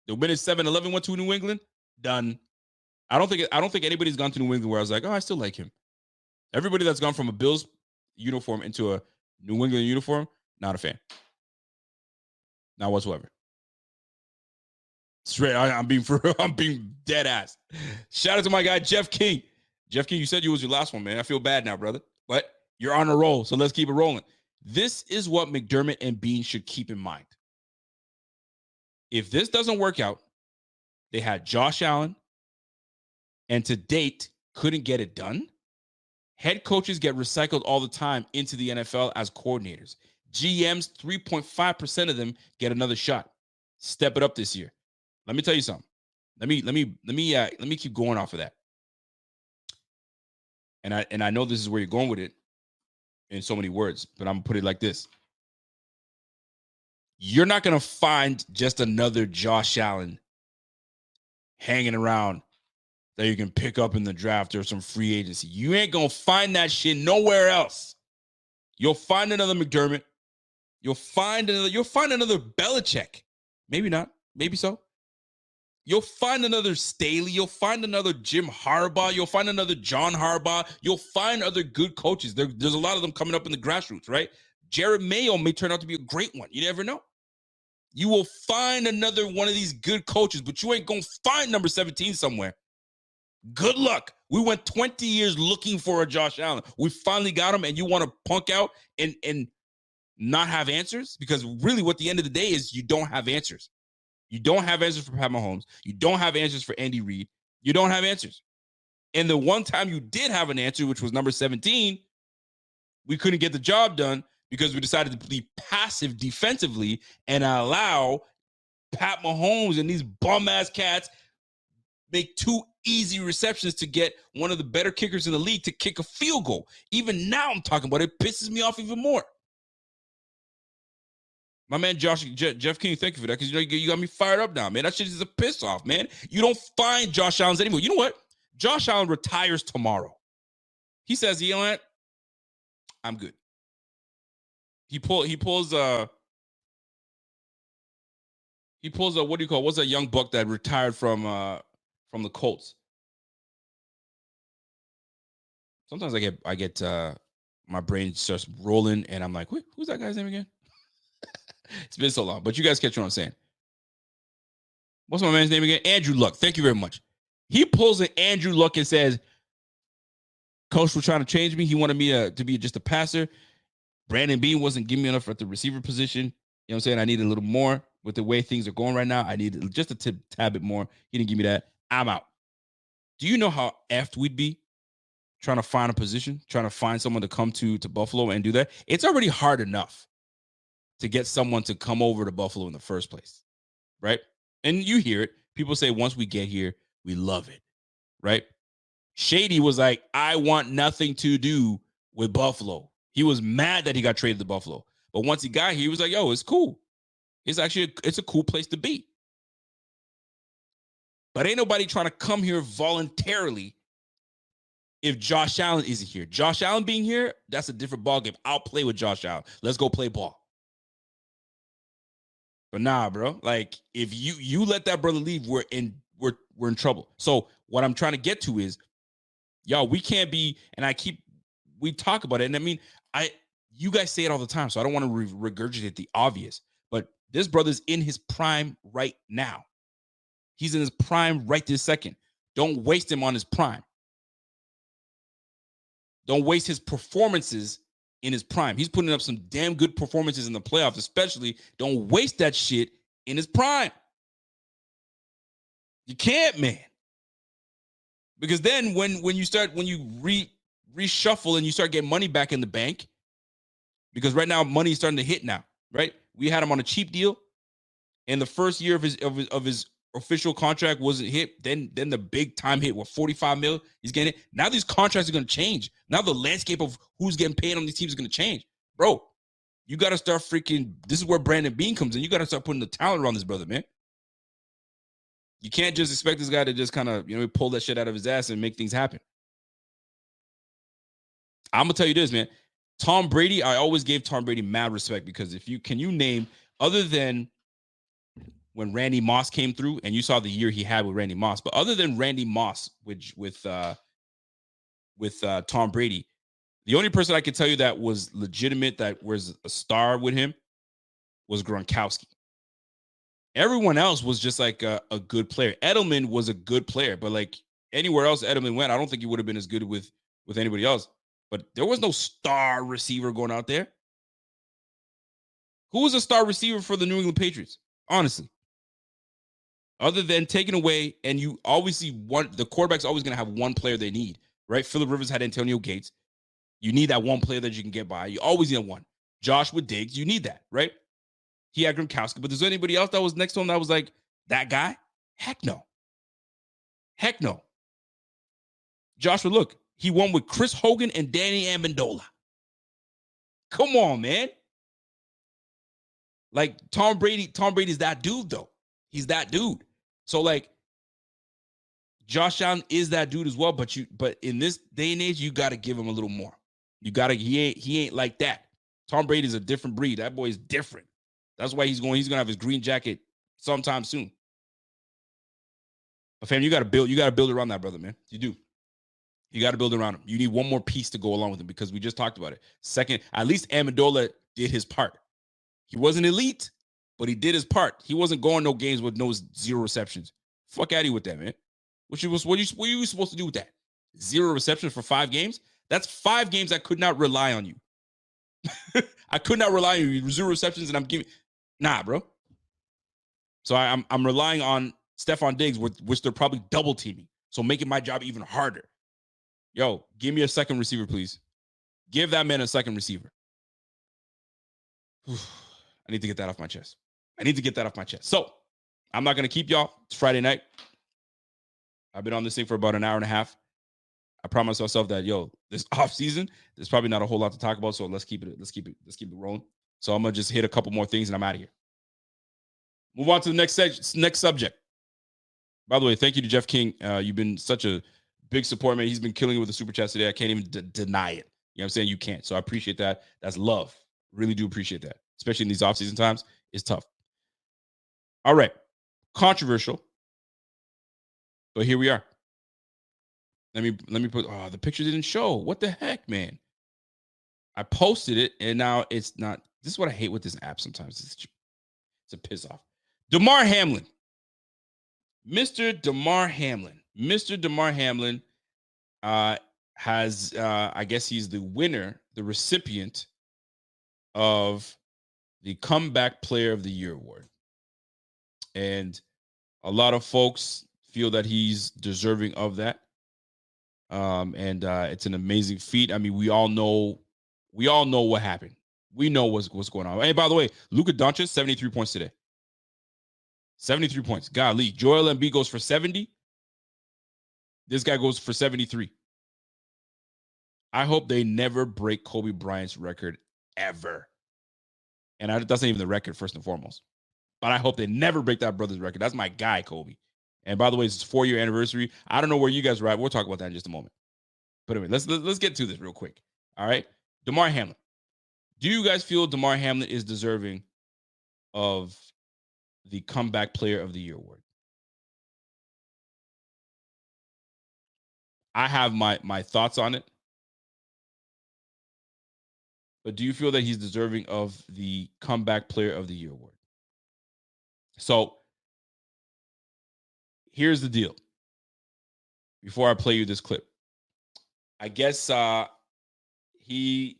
The minute 7-Eleven went to New England, done. I don't think anybody's gone to New England where I was like, oh, I still like him. Everybody that's gone from a Bills uniform into a New England uniform, not a fan. Not whatsoever. Straight, I'm being dead ass. Shout out to my guy Jeff King. Jeff King, you said you was your last one, man. I feel bad now, brother. But you're on a roll, so let's keep it rolling. This is what McDermott and Bean should keep in mind. If this doesn't work out, they had Josh Allen, and to date, couldn't get it done. Head coaches get recycled all the time into the NFL as coordinators. GMs, 3.5% of them get another shot. Step it up this year. Let me tell you something. Let me keep going off of that. And I know this is where you're going with it in so many words, but I'm gonna put it like this. You're not gonna find just another Josh Allen hanging around that you can pick up in the draft or some free agency. You ain't gonna find that shit nowhere else. You'll find another McDermott. You'll find another Belichick. Maybe not. Maybe so. You'll find another Staley. You'll find another Jim Harbaugh. You'll find another John Harbaugh. You'll find other good coaches. There's a lot of them coming up in the grassroots, right? Jared Mayo may turn out to be a great one. You never know. You will find another one of these good coaches, but you ain't going to find number 17 somewhere. Good luck. We went 20 years looking for a Josh Allen. We finally got him, and you want to punk out and not have answers? Because really what the end of the day is you don't have answers. You don't have answers for Pat Mahomes. You don't have answers for Andy Reid. You don't have answers. And the one time you did have an answer, which was number 17, we couldn't get the job done because we decided to be passive defensively and allow Pat Mahomes and these bum-ass cats make 2 easy receptions to get one of the better kickers in the league to kick a field goal. Even now I'm talking about it. It pisses me off even more. My man Jeff King, thank you for that, because you got me fired up now, man. That shit is a piss off, man. You don't find Josh Allen's anymore. You know what? Josh Allen retires tomorrow. He says, you know what? I'm good. He pulls what do you call it? What's that young buck that retired from the Colts? Sometimes I get my brain starts rolling and I'm like, wait, who's that guy's name again? It's been so long, but you guys catch what I'm saying. What's my man's name again? Andrew Luck. Thank you very much. He pulls an Andrew Luck and says, Coach was trying to change me. He wanted me to be just a passer. Brandon Beane wasn't giving me enough at the receiver position. You know what I'm saying? I needed a little more with the way things are going right now. I needed just a tad bit more. He didn't give me that. I'm out. Do you know how effed we'd be trying to find a position, trying to find someone to come to Buffalo and do that? It's already hard enough to get someone to come over to Buffalo in the first place, right? And you hear it. People say once we get here, we love it, right? Shady was like, I want nothing to do with Buffalo. He was mad that he got traded to Buffalo. But once he got here, he was like, yo, it's cool. It's a cool place to be. But ain't nobody trying to come here voluntarily if Josh Allen isn't here. Josh Allen being here, that's a different ballgame. I'll play with Josh Allen. Let's go play ball. But nah, bro. Like, if you let that brother leave, we're in trouble. So what I'm trying to get to is Y'all, we can't be, and we talk about it. And I mean, you guys say it all the time, so I don't want to regurgitate the obvious, but this brother's in his prime right now. He's in his prime right this second. Don't waste him on his prime. Don't waste his performances in his prime. He's putting up some damn good performances in the playoffs, especially. Don't waste that shit in his prime. You can't, man. Because then when you reshuffle and you start getting money back in the bank, because right now money is starting to hit now, right? We had him on a cheap deal, and the first year of his official contract wasn't hit. Then the big time hit, what, 45 mil? He's getting it. Now these contracts are going to change. Now the landscape of who's getting paid on these teams is going to change. Bro, you got to start freaking, this is where Brandon Bean comes in. You got to start putting the talent around this brother, man. You can't just expect this guy to just kind of, pull that shit out of his ass and make things happen. I'm going to tell you this, man. Tom Brady, I always gave Tom Brady mad respect, because can you name, other than when Randy Moss came through, and you saw the year he had with Randy Moss, but other than Randy Moss with Tom Brady, the only person I could tell you that was legitimate, that was a star with him, was Gronkowski. Everyone else was just like a good player. Edelman was a good player, but like anywhere else Edelman went, I don't think he would have been as good with anybody else. But there was no star receiver going out there. Who was a star receiver for the New England Patriots? Honestly. Other than taking away, and you obviously want, the quarterback's always going to have one player they need, right? Phillip Rivers had Antonio Gates. You need that one player that you can get by. You always need one. Joshua Diggs, you need that, right? He had Gronkowski, but there's anybody else that was next to him that was like that guy? Heck no. Heck no. Joshua, look, he won with Chris Hogan and Danny Amendola. Come on, man. Like Tom Brady's that dude, though. He's that dude. So like Josh Allen is that dude as well, but in this day and age, you got to give him a little more. He ain't like that. Tom Brady's a different breed. That boy is different. That's why he's going to have his green jacket sometime soon. But fam, you got to build around that brother, man. You do. You got to build around him. You need one more piece to go along with him, because we just talked about it. Second, at least Amendola did his part. He wasn't elite, but he did his part. He wasn't going no games with no 0 receptions. Fuck out of here with that, man. What are you supposed to do with that? 0 receptions for 5 games? That's 5 games I could not rely on you. I could not rely on you. 0 receptions, and I'm giving. Nah, bro. So I'm relying on Stephon Diggs, which they're probably double teaming. So making my job even harder. Yo, give me a second receiver, please. Give that man a second receiver. I need to get that off my chest. So I'm not going to keep y'all. It's Friday night. I've been on this thing for about an hour and a half. I promised myself that, this off season, there's probably not a whole lot to talk about. So let's keep it rolling. So I'm going to just hit a couple more things and I'm out of here. Move on to the next subject. By the way, thank you to Jeff King. You've been such a big support, man. He's been killing it with the super chat today. I can't even deny it. You know what I'm saying? You can't. So I appreciate that. That's love. Really do appreciate that. Especially in these off-season times. It's tough. All right. Controversial. But here we are. Let me put, the picture didn't show. What the heck, man? I posted it and now it's not. This is what I hate with this app sometimes. It's a piss off. Damar Hamlin. Mr. Damar Hamlin has, I guess he's the winner, the recipient of the Comeback Player of the Year award. And a lot of folks feel that he's deserving of that. And it's an amazing feat. I mean, we all know what happened. We know what's going on. Hey, by the way, Luka Doncic, 73 points today. 73 points. Golly, Joel Embiid goes for 70. This guy goes for 73. I hope they never break Kobe Bryant's record ever. And that's not even the record, first and foremost. But I hope they never break that brother's record. That's my guy, Kobe. And by the way, it's his 4-year anniversary. I don't know where you guys are at. We'll talk about that in just a moment. But anyway, let's get to this real quick. All right. Damar Hamlin. Do you guys feel Damar Hamlin is deserving of the Comeback Player of the Year award? I have my thoughts on it. But do you feel that he's deserving of the Comeback Player of the Year award? So here's the deal. Before I play you this clip, I guess he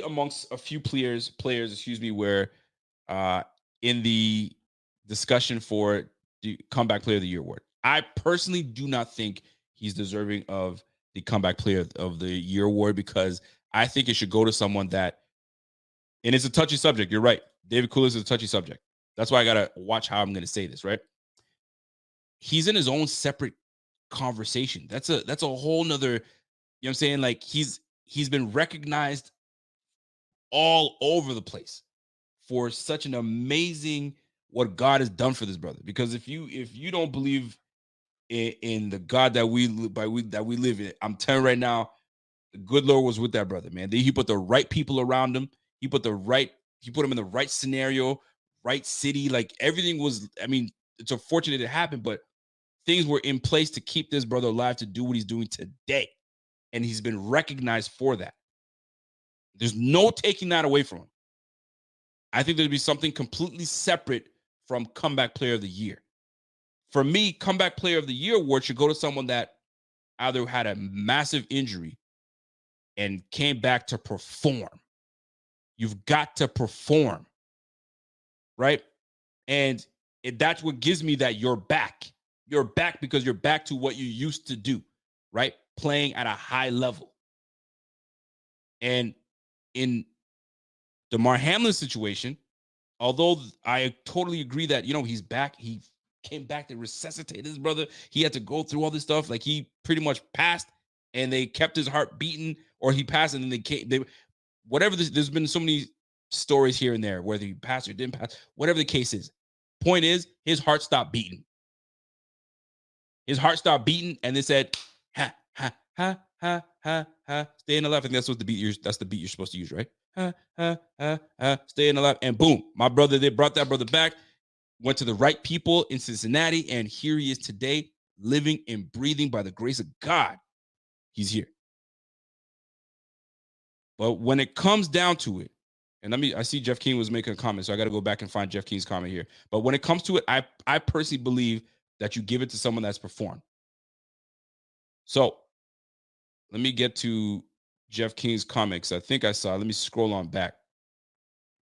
amongst a few players, where in the discussion for the Comeback Player of the Year award. I personally do not think he's deserving of the Comeback Player of the Year award because I think it should go to someone that, and it's a touchy subject. You're right. David Pegulas is a touchy subject. That's why I got to watch how I'm going to say this, right? He's in his own separate conversation. That's a whole nother, you know what I'm saying? Like he's been recognized all over the place for such an amazing what God has done for this brother. Because if you don't believe in the God that we live in, I'm telling you right now, the good Lord was with that brother, man. He put the right people around him. He put him in the right scenario, right city. Like everything was, I mean, it's unfortunate it happened, but things were in place to keep this brother alive to do what he's doing today. And he's been recognized for that. There's no taking that away from him. I think there'd be something completely separate from Comeback Player of the Year. For me, Comeback Player of the Year award should go to someone that either had a massive injury and came back to perform. You've got to perform, right? And that's what gives me that you're back. You're back because you're back to what you used to do, right? Playing at a high level. And in DeMar Hamlin's situation, although I totally agree that, he's back, he came back to resuscitate his brother. He had to go through all this stuff. Like he pretty much passed and they kept his heart beating, or he passed and then there's been so many stories here and there, whether he passed or didn't pass, whatever the case is. Point is, his heart stopped beating. His heart stopped beating, and they said, ha, ha, ha, ha, ha, ha, stay in the left. And that's the beat you're supposed to use, right? Ha, ha, ha, ha, stay in the left. And boom, my brother, they brought that brother back, went to the right people in Cincinnati, and here he is today, living and breathing by the grace of God. He's here. But when it comes down to it, and I see Jeff King was making a comment, so I got to go back and find Jeff King's comment here. But when it comes to it, I personally believe that you give it to someone that's performed. So let me get to Jeff King's comments. I think I saw. Let me scroll on back.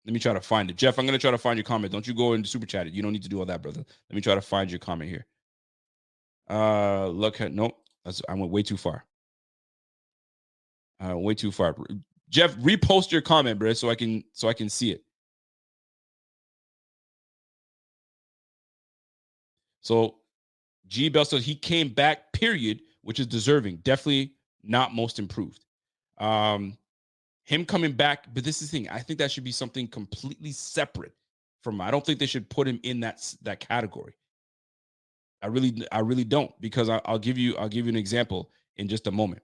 Let me try to find it. Jeff, I'm going to try to find your comment. Don't you go and super chat it. You don't need to do all that, brother. Let me try to find your comment here. Look at nope. I went way too far. Way too far. Jeff, repost your comment, bro, so I can see it. So G Bell said he came back, period, which is deserving. Definitely not most improved. Him coming back, but this is the thing. I think that should be something completely separate from. I don't think they should put him in that category. I really don't, because I'll give you an example in just a moment.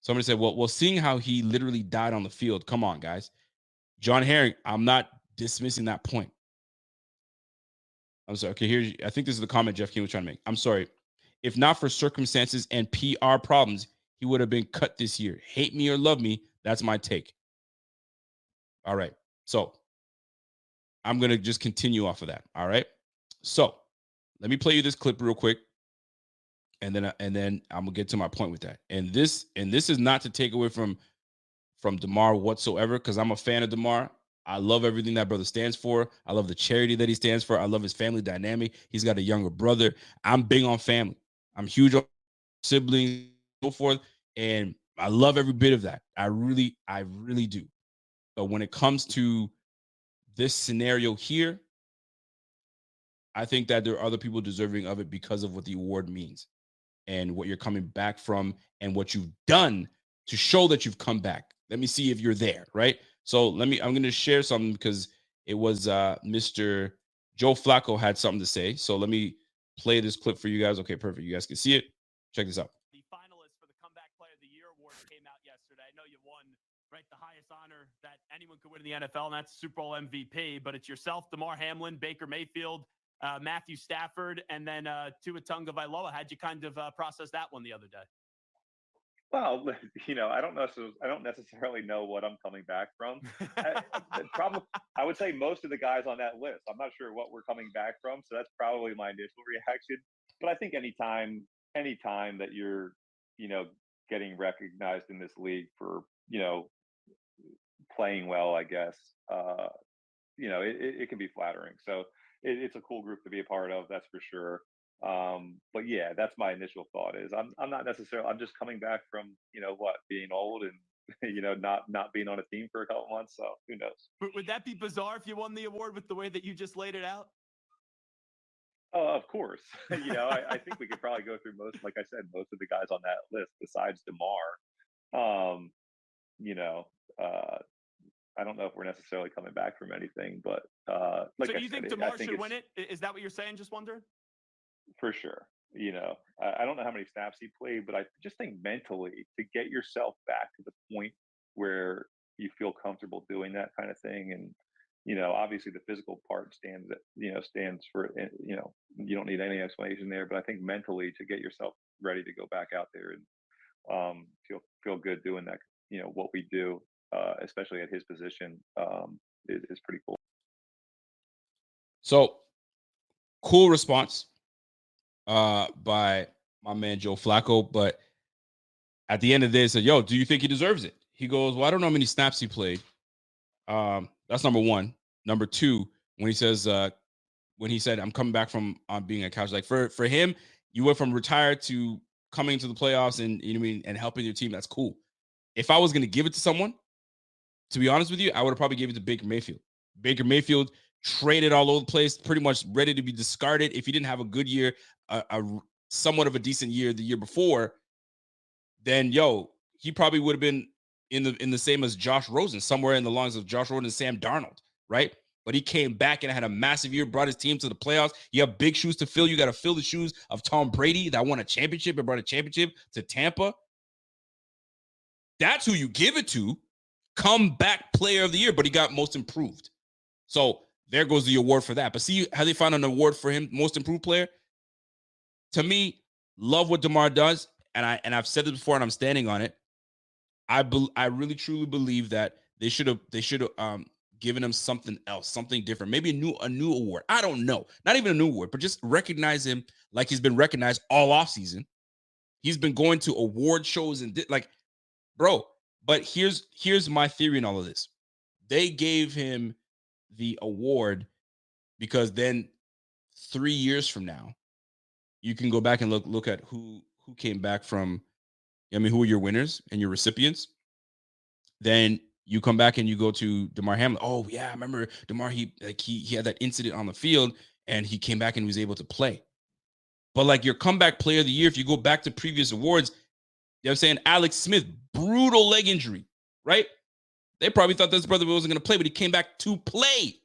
Somebody said, well, seeing how he literally died on the field. Come on, guys. John Herring, I'm not dismissing that point. I'm sorry. Okay, I think this is the comment Jeff King was trying to make. I'm sorry. If not for circumstances and PR problems, he would have been cut this year. Hate me or love me, that's my take. All right. So I'm going to just continue off of that. All right. So let me play you this clip real quick. And then I'm gonna get to my point with that. And this is not to take away from DeMar whatsoever, because I'm a fan of DeMar. I love everything that brother stands for. I love the charity that he stands for. I love his family dynamic. He's got a younger brother. I'm big on family. I'm huge on siblings, so forth, and I love every bit of that. I really do. But when it comes to this scenario here, I think that there are other people deserving of it because of what the award means and what you're coming back from and what you've done to show that you've come back. Let me see if you're there, right? So I'm going to share something because it was Mr. Joe Flacco had something to say. So let me play this clip for you guys. Okay, perfect. You guys can see it. Check this out. The finalists for the Comeback Player of the Year award came out yesterday. I know you won, right, the highest honor that anyone could win in the NFL, and that's Super Bowl MVP. But it's yourself, DeMar Hamlin, Baker Mayfield, Matthew Stafford, and then Tua Tagovailoa. How'd you kind of process that one the other day? Well, I don't necessarily know what I'm coming back from. Probably, I would say most of the guys on that list. I'm not sure what we're coming back from, so that's probably my initial reaction. But I think anytime that you're, you know, getting recognized in this league for, playing well, I guess, it can be flattering. So it's a cool group to be a part of, that's for sure. But yeah, that's my initial thought is I'm not necessarily I'm just coming back from being old and not being on a team for a couple months. So who knows? But would that be bizarre if you won the award with the way that you just laid it out? Oh, of course. I think we could probably go through like I said, most of the guys on that list besides Demar. Um, you know, uh, I don't know if we're necessarily coming back from anything, but like So I you said, think I DeMar think should it's win it? Is that what you're saying? Just wondering. for sure. I don't know how many snaps he played, but I just think mentally to get yourself back to the point where you feel comfortable doing that kind of thing, and obviously the physical part stands for you don't need any explanation there, but I think mentally to get yourself ready to go back out there and feel good doing that, what we do, especially at his position, is pretty cool. So cool response by my man Joe Flacco. But at the end of the day, he said, "Yo, do you think he deserves it?" He goes, "Well, I don't know how many snaps he played." That's number one. Number two, when he says, when he said, "I'm coming back from being a couch," like for him, you went from retired to coming to the playoffs and and helping your team. That's cool. If I was going to give it to someone, to be honest with you, I would have probably gave it to Baker Mayfield. Baker Mayfield traded all over the place, pretty much ready to be discarded if he didn't have a good year, a somewhat of a decent year the year before. Then he probably would have been in the same as Josh Rosen, somewhere in the lines of Josh Rosen and Sam Darnold, right? But he came back and had a massive year, brought his team to the playoffs. You have big shoes to fill. You got to fill the shoes of Tom Brady that won a championship and brought a championship to Tampa. That's who you give it to. Comeback player of the year, but he got most improved. So there goes the award for that. But see how they found an award for him, most improved player? To me, love what DeMar does. And I've said it before and I'm standing on it. I really truly believe that they should have given him something else, something different, maybe a new award. I don't know, not even a new award, but just recognize him like he's been recognized all off season. He's been going to award shows and like, bro. But here's my theory in all of this. They gave him the award because then 3 years from now, you can go back and look at who came back from. I mean, who are your winners and your recipients? Then you come back and you go to Damar Hamlin. Oh yeah, I remember Damar. He had that incident on the field and he came back and he was able to play. But like your comeback player of the year, if you go back to previous awards, you know what I'm saying? Alex Smith, brutal leg injury, right? They probably thought this brother wasn't going to play, but he came back to play.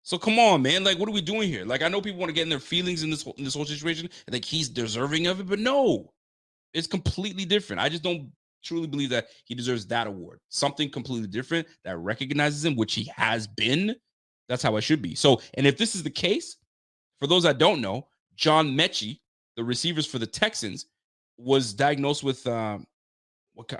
So come on, man. Like, what are we doing here? Like, I know people want to get in their feelings in this whole situation. And like he's deserving of it, but no, it's completely different. I just don't truly believe that he deserves that award. Something completely different that recognizes him, which he has been. That's how I should be. So, and if this is the case, for those that don't know, John Mechie, the receivers for the Texans, was diagnosed with what's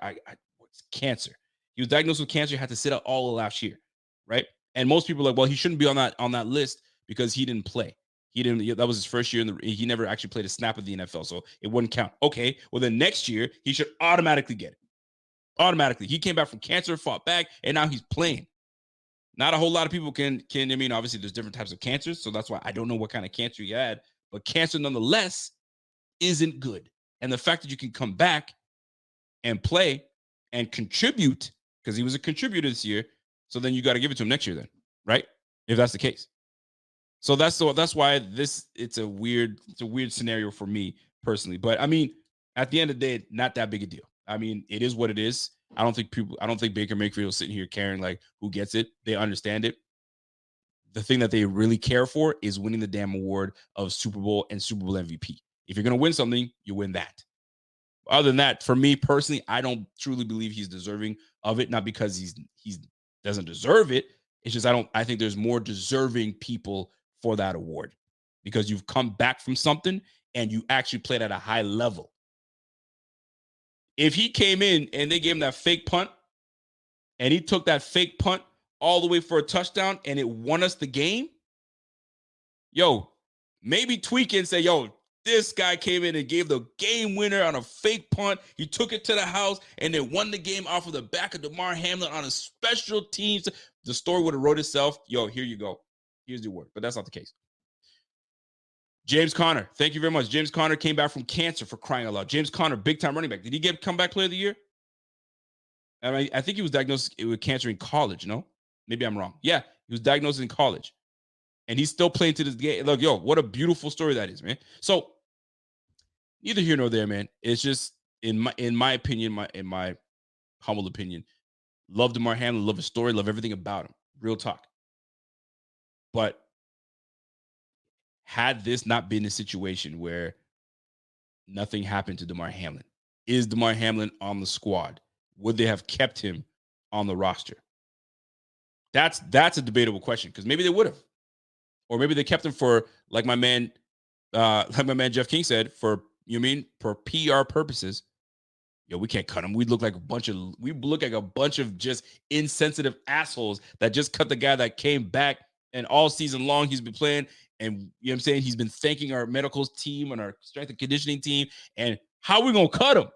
cancer. He was diagnosed with cancer. Had to sit out all of last year, right? And most people are like, well, he shouldn't be on that list because he didn't play. That was his first year he never actually played a snap of the NFL, so it wouldn't count. Okay, well then next year he should automatically get it. Automatically. He came back from cancer, fought back, and now he's playing. Not a whole lot of people can I mean, obviously there's different types of cancers, so that's why I don't know what kind of cancer he had, but cancer nonetheless isn't good. And the fact that you can come back and play and contribute, because he was a contributor this year, so then you got to give it to him next year then, right? If that's the case. So that's why it's a weird scenario for me personally. But I mean, at the end of the day, not that big a deal. I mean, it is what it is. I don't think Baker Mayfield is sitting here caring like who gets it. They understand it. The thing that they really care for is winning the damn award of Super Bowl and Super Bowl MVP. If you're gonna win something, you win that. Other than that, for me personally, I don't truly believe he's deserving of it. Not because he's doesn't deserve it. It's just I think there's more deserving people for that award because you've come back from something and you actually played at a high level. If he came in and they gave him that fake punt, and he took that fake punt all the way for a touchdown, and it won us the game, yo, maybe tweak it and say, yo, this guy came in and gave the game winner on a fake punt. He took it to the house, and they won the game off of the back of Damar Hamlin on a special teams. The story would have wrote itself. Yo, here you go. Here's your word. But that's not the case. James Conner, thank you very much. James Conner came back from cancer, for crying out loud. James Conner, big-time running back. Did he get comeback player of the year? I think he was diagnosed with cancer in college, no? Maybe I'm wrong. Yeah, he was diagnosed in college. And he's still playing to this game. Look, yo, what a beautiful story that is, man. So, neither here nor there, man. It's just, in my opinion, in my humble opinion, love Damar Hamlin, love his story, love everything about him. Real talk. But had this not been a situation where nothing happened to Damar Hamlin, is Damar Hamlin on the squad? Would they have kept him on the roster? That's a debatable question, because maybe they would have. Or maybe they kept him for, like my man Jeff King said, for PR purposes. Yo, we can't cut him. We look like a bunch of just insensitive assholes that just cut the guy that came back, and all season long he's been playing. And you know what I'm saying? He's been thanking our medicals team and our strength and conditioning team. And how are we gonna cut him?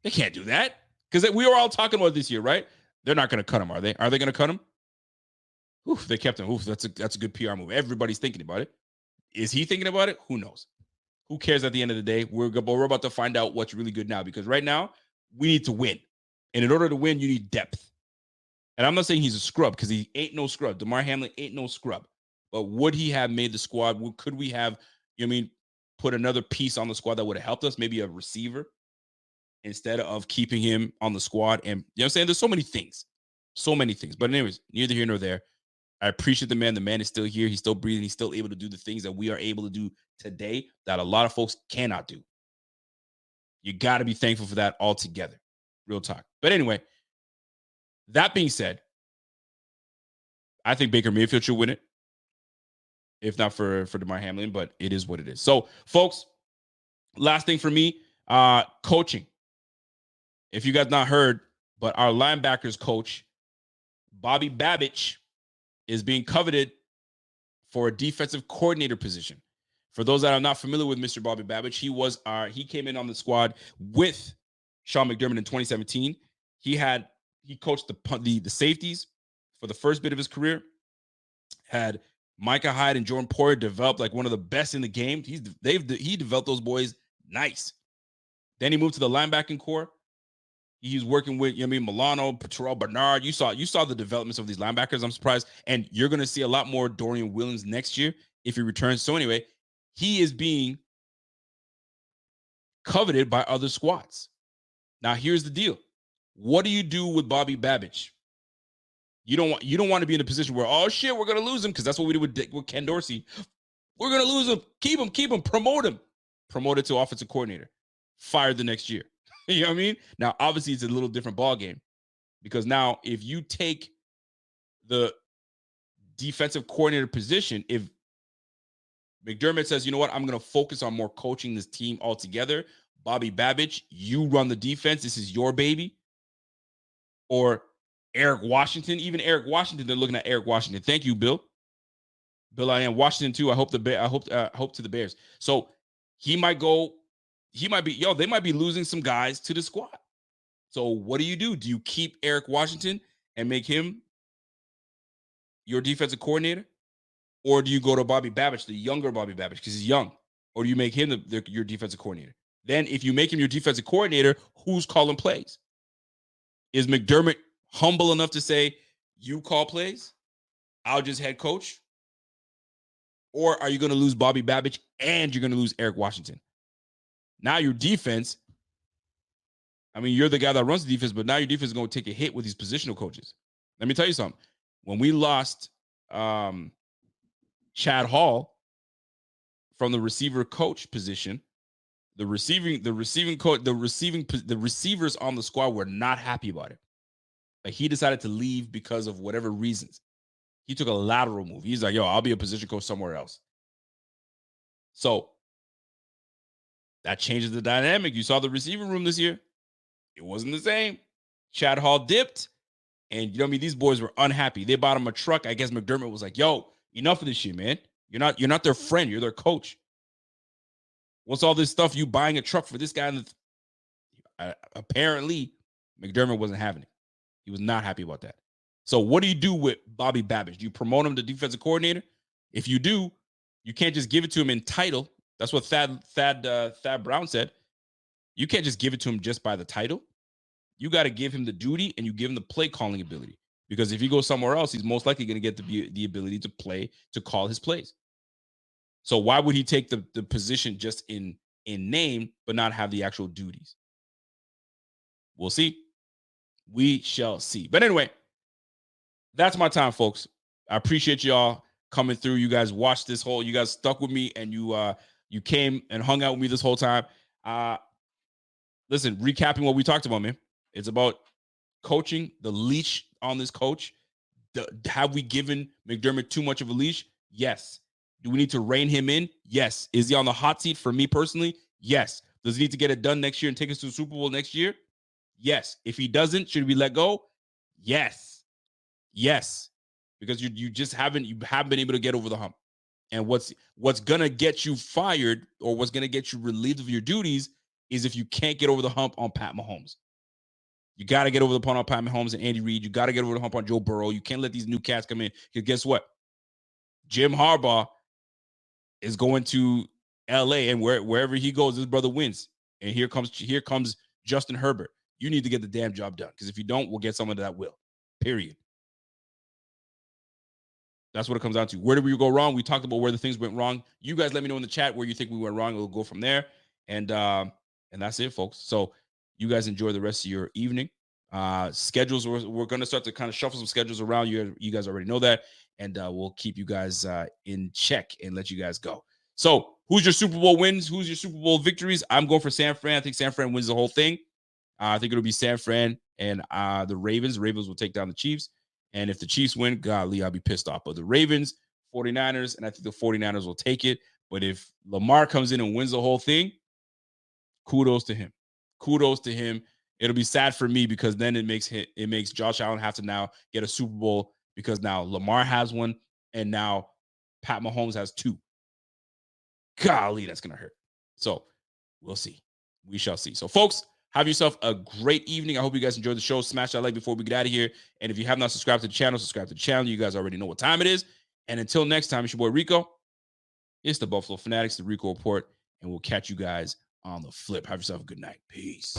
They can't do that, because we were all talking about this year, right? They're not gonna cut him, are they? Are they gonna cut him? Oof, they kept him. Oof, that's a good PR move. Everybody's thinking about it. Is he thinking about it? Who knows? Who cares at the end of the day? We're about to find out what's really good now, because right now we need to win. And in order to win, you need depth. And I'm not saying he's a scrub, because he ain't no scrub. Damar Hamlin ain't no scrub. But would he have made the squad? Could we have, put another piece on the squad that would have helped us? Maybe a receiver instead of keeping him on the squad. And you know what I'm saying? There's so many things. So many things. But anyways, neither here nor there. I appreciate the man. The man is still here. He's still breathing. He's still able to do the things that we are able to do today that a lot of folks cannot do. You got to be thankful for that altogether. Real talk. But anyway, that being said, I think Baker Mayfield should win it, if not for Damar Hamlin, but it is what it is. So, folks, last thing for me, coaching. If you guys not heard, but our linebackers coach, Bobby Babich, is being coveted for a defensive coordinator position. For those that are not familiar with Mr. Bobby Babich, he came in on the squad with Sean McDermott in 2017. He coached the safeties for the first bit of his career. Had Micah Hyde and Jordan Poyer developed like one of the best in the game. He developed those boys nice. Then he moved to the linebacking core. He's working with, Milano, Terrell Bernard. You saw the developments of these linebackers. I'm surprised. And you're going to see a lot more Dorian Williams next year if he returns. So anyway, he is being coveted by other squads. Now, here's the deal. What do you do with Bobby Babich? You don't want to be in a position where, oh, shit, we're going to lose him, because that's what we did with Ken Dorsey. We're going to lose him. Keep him. Promote him. Promoted to offensive coordinator. Fired the next year. You know what I mean? Now, obviously, it's a little different ball game, because now if you take the defensive coordinator position, if McDermott says, you know what, I'm going to focus on more coaching this team altogether, Bobby Babich, you run the defense. This is your baby. Or Eric Washington, they're looking at Eric Washington. Thank you, Bill. Bill, I am Washington too. I hope to the Bears. So they might be losing some guys to the squad. So what do? Do you keep Eric Washington and make him your defensive coordinator? Or do you go to Bobby Babich, the younger Bobby Babich, because he's young? Or do you make him your defensive coordinator? Then if you make him your defensive coordinator, who's calling plays? Is McDermott humble enough to say, you call plays, I'll just head coach? Or are you going to lose Bobby Babich and you're going to lose Eric Washington? Now your defense, you're the guy that runs the defense, but now your defense is going to take a hit with these positional coaches. Let me tell you something. When we lost Chad Hall from the receiver coach position, the receivers on the squad were not happy about it. Like, he decided to leave because of whatever reasons. He took a lateral move. He's like, yo, I'll be a position coach somewhere else. So That changes the dynamic. You saw the receiver room this year. It wasn't the same. Chad Hall dipped. And you know what I mean? These boys were unhappy. They bought him a truck. I guess McDermott was like, yo, enough of this shit, man. You're not their friend. You're their coach. What's all this stuff? You buying a truck for this guy? Apparently, McDermott wasn't having it. He was not happy about that. So what do you do with Bobby Babbage? Do you promote him to defensive coordinator? If you do, you can't just give it to him in title. That's what Thad Brown said. You can't just give it to him just by the title. You got to give him the duty and you give him the play calling ability. Because if he goes somewhere else, he's most likely going to get the ability to call his plays. So why would he take the position just in name, but not have the actual duties? We'll see. We shall see. But anyway, that's my time, folks. I appreciate y'all coming through. You guys watched this whole, you guys stuck with me and you came and hung out with me this whole time. Listen, recapping what we talked about, man. It's about coaching, the leash on this coach. Have we given McDermott too much of a leash? Yes. Do we need to rein him in? Yes. Is he on the hot seat for me personally? Yes. Does he need to get it done next year and take us to the Super Bowl next year? Yes. If he doesn't, should we let go? Yes. Yes. Because you haven't been able to get over the hump. And what's gonna get you fired or what's gonna get you relieved of your duties is if you can't get over the hump on Pat Mahomes. You got to get over the hump on Pat Mahomes and Andy Reid. You got to get over the hump on Joe Burrow. You can't let these new cats come in. Because guess what? Jim Harbaugh is going to LA, and wherever he goes, his brother wins. And here comes Justin Herbert. You need to get the damn job done. Because if you don't, we'll get someone that will. Period. That's what it comes down to. Where did we go wrong? We talked about where the things went wrong. You guys let me know in the chat where you think we went wrong. We'll go from there. And that's it, folks. So you guys enjoy the rest of your evening. Schedules, we're going to start to kind of shuffle some schedules around. You guys already know that. And we'll keep you guys in check and let you guys go. So who's your Super Bowl wins? Who's your Super Bowl victories? I'm going for San Fran. I think San Fran wins the whole thing. I think it'll be San Fran and the Ravens. The Ravens will take down the Chiefs. And if the Chiefs win, golly, I'll be pissed off. But the Ravens, 49ers, and I think the 49ers will take it. But if Lamar comes in and wins the whole thing, kudos to him. Kudos to him. It'll be sad for me because then it makes Josh Allen have to now get a Super Bowl because now Lamar has one and now Pat Mahomes has two. Golly, that's going to hurt. So we'll see. We shall see. So folks, have yourself a great evening. I hope you guys enjoyed the show. Smash that like before we get out of here. And if you have not subscribed to the channel, subscribe to the channel. You guys already know what time it is. And until next time, it's your boy Rico. It's the Buffalo Fanatics, the Rico Report, and we'll catch you guys on the flip. Have yourself a good night. Peace.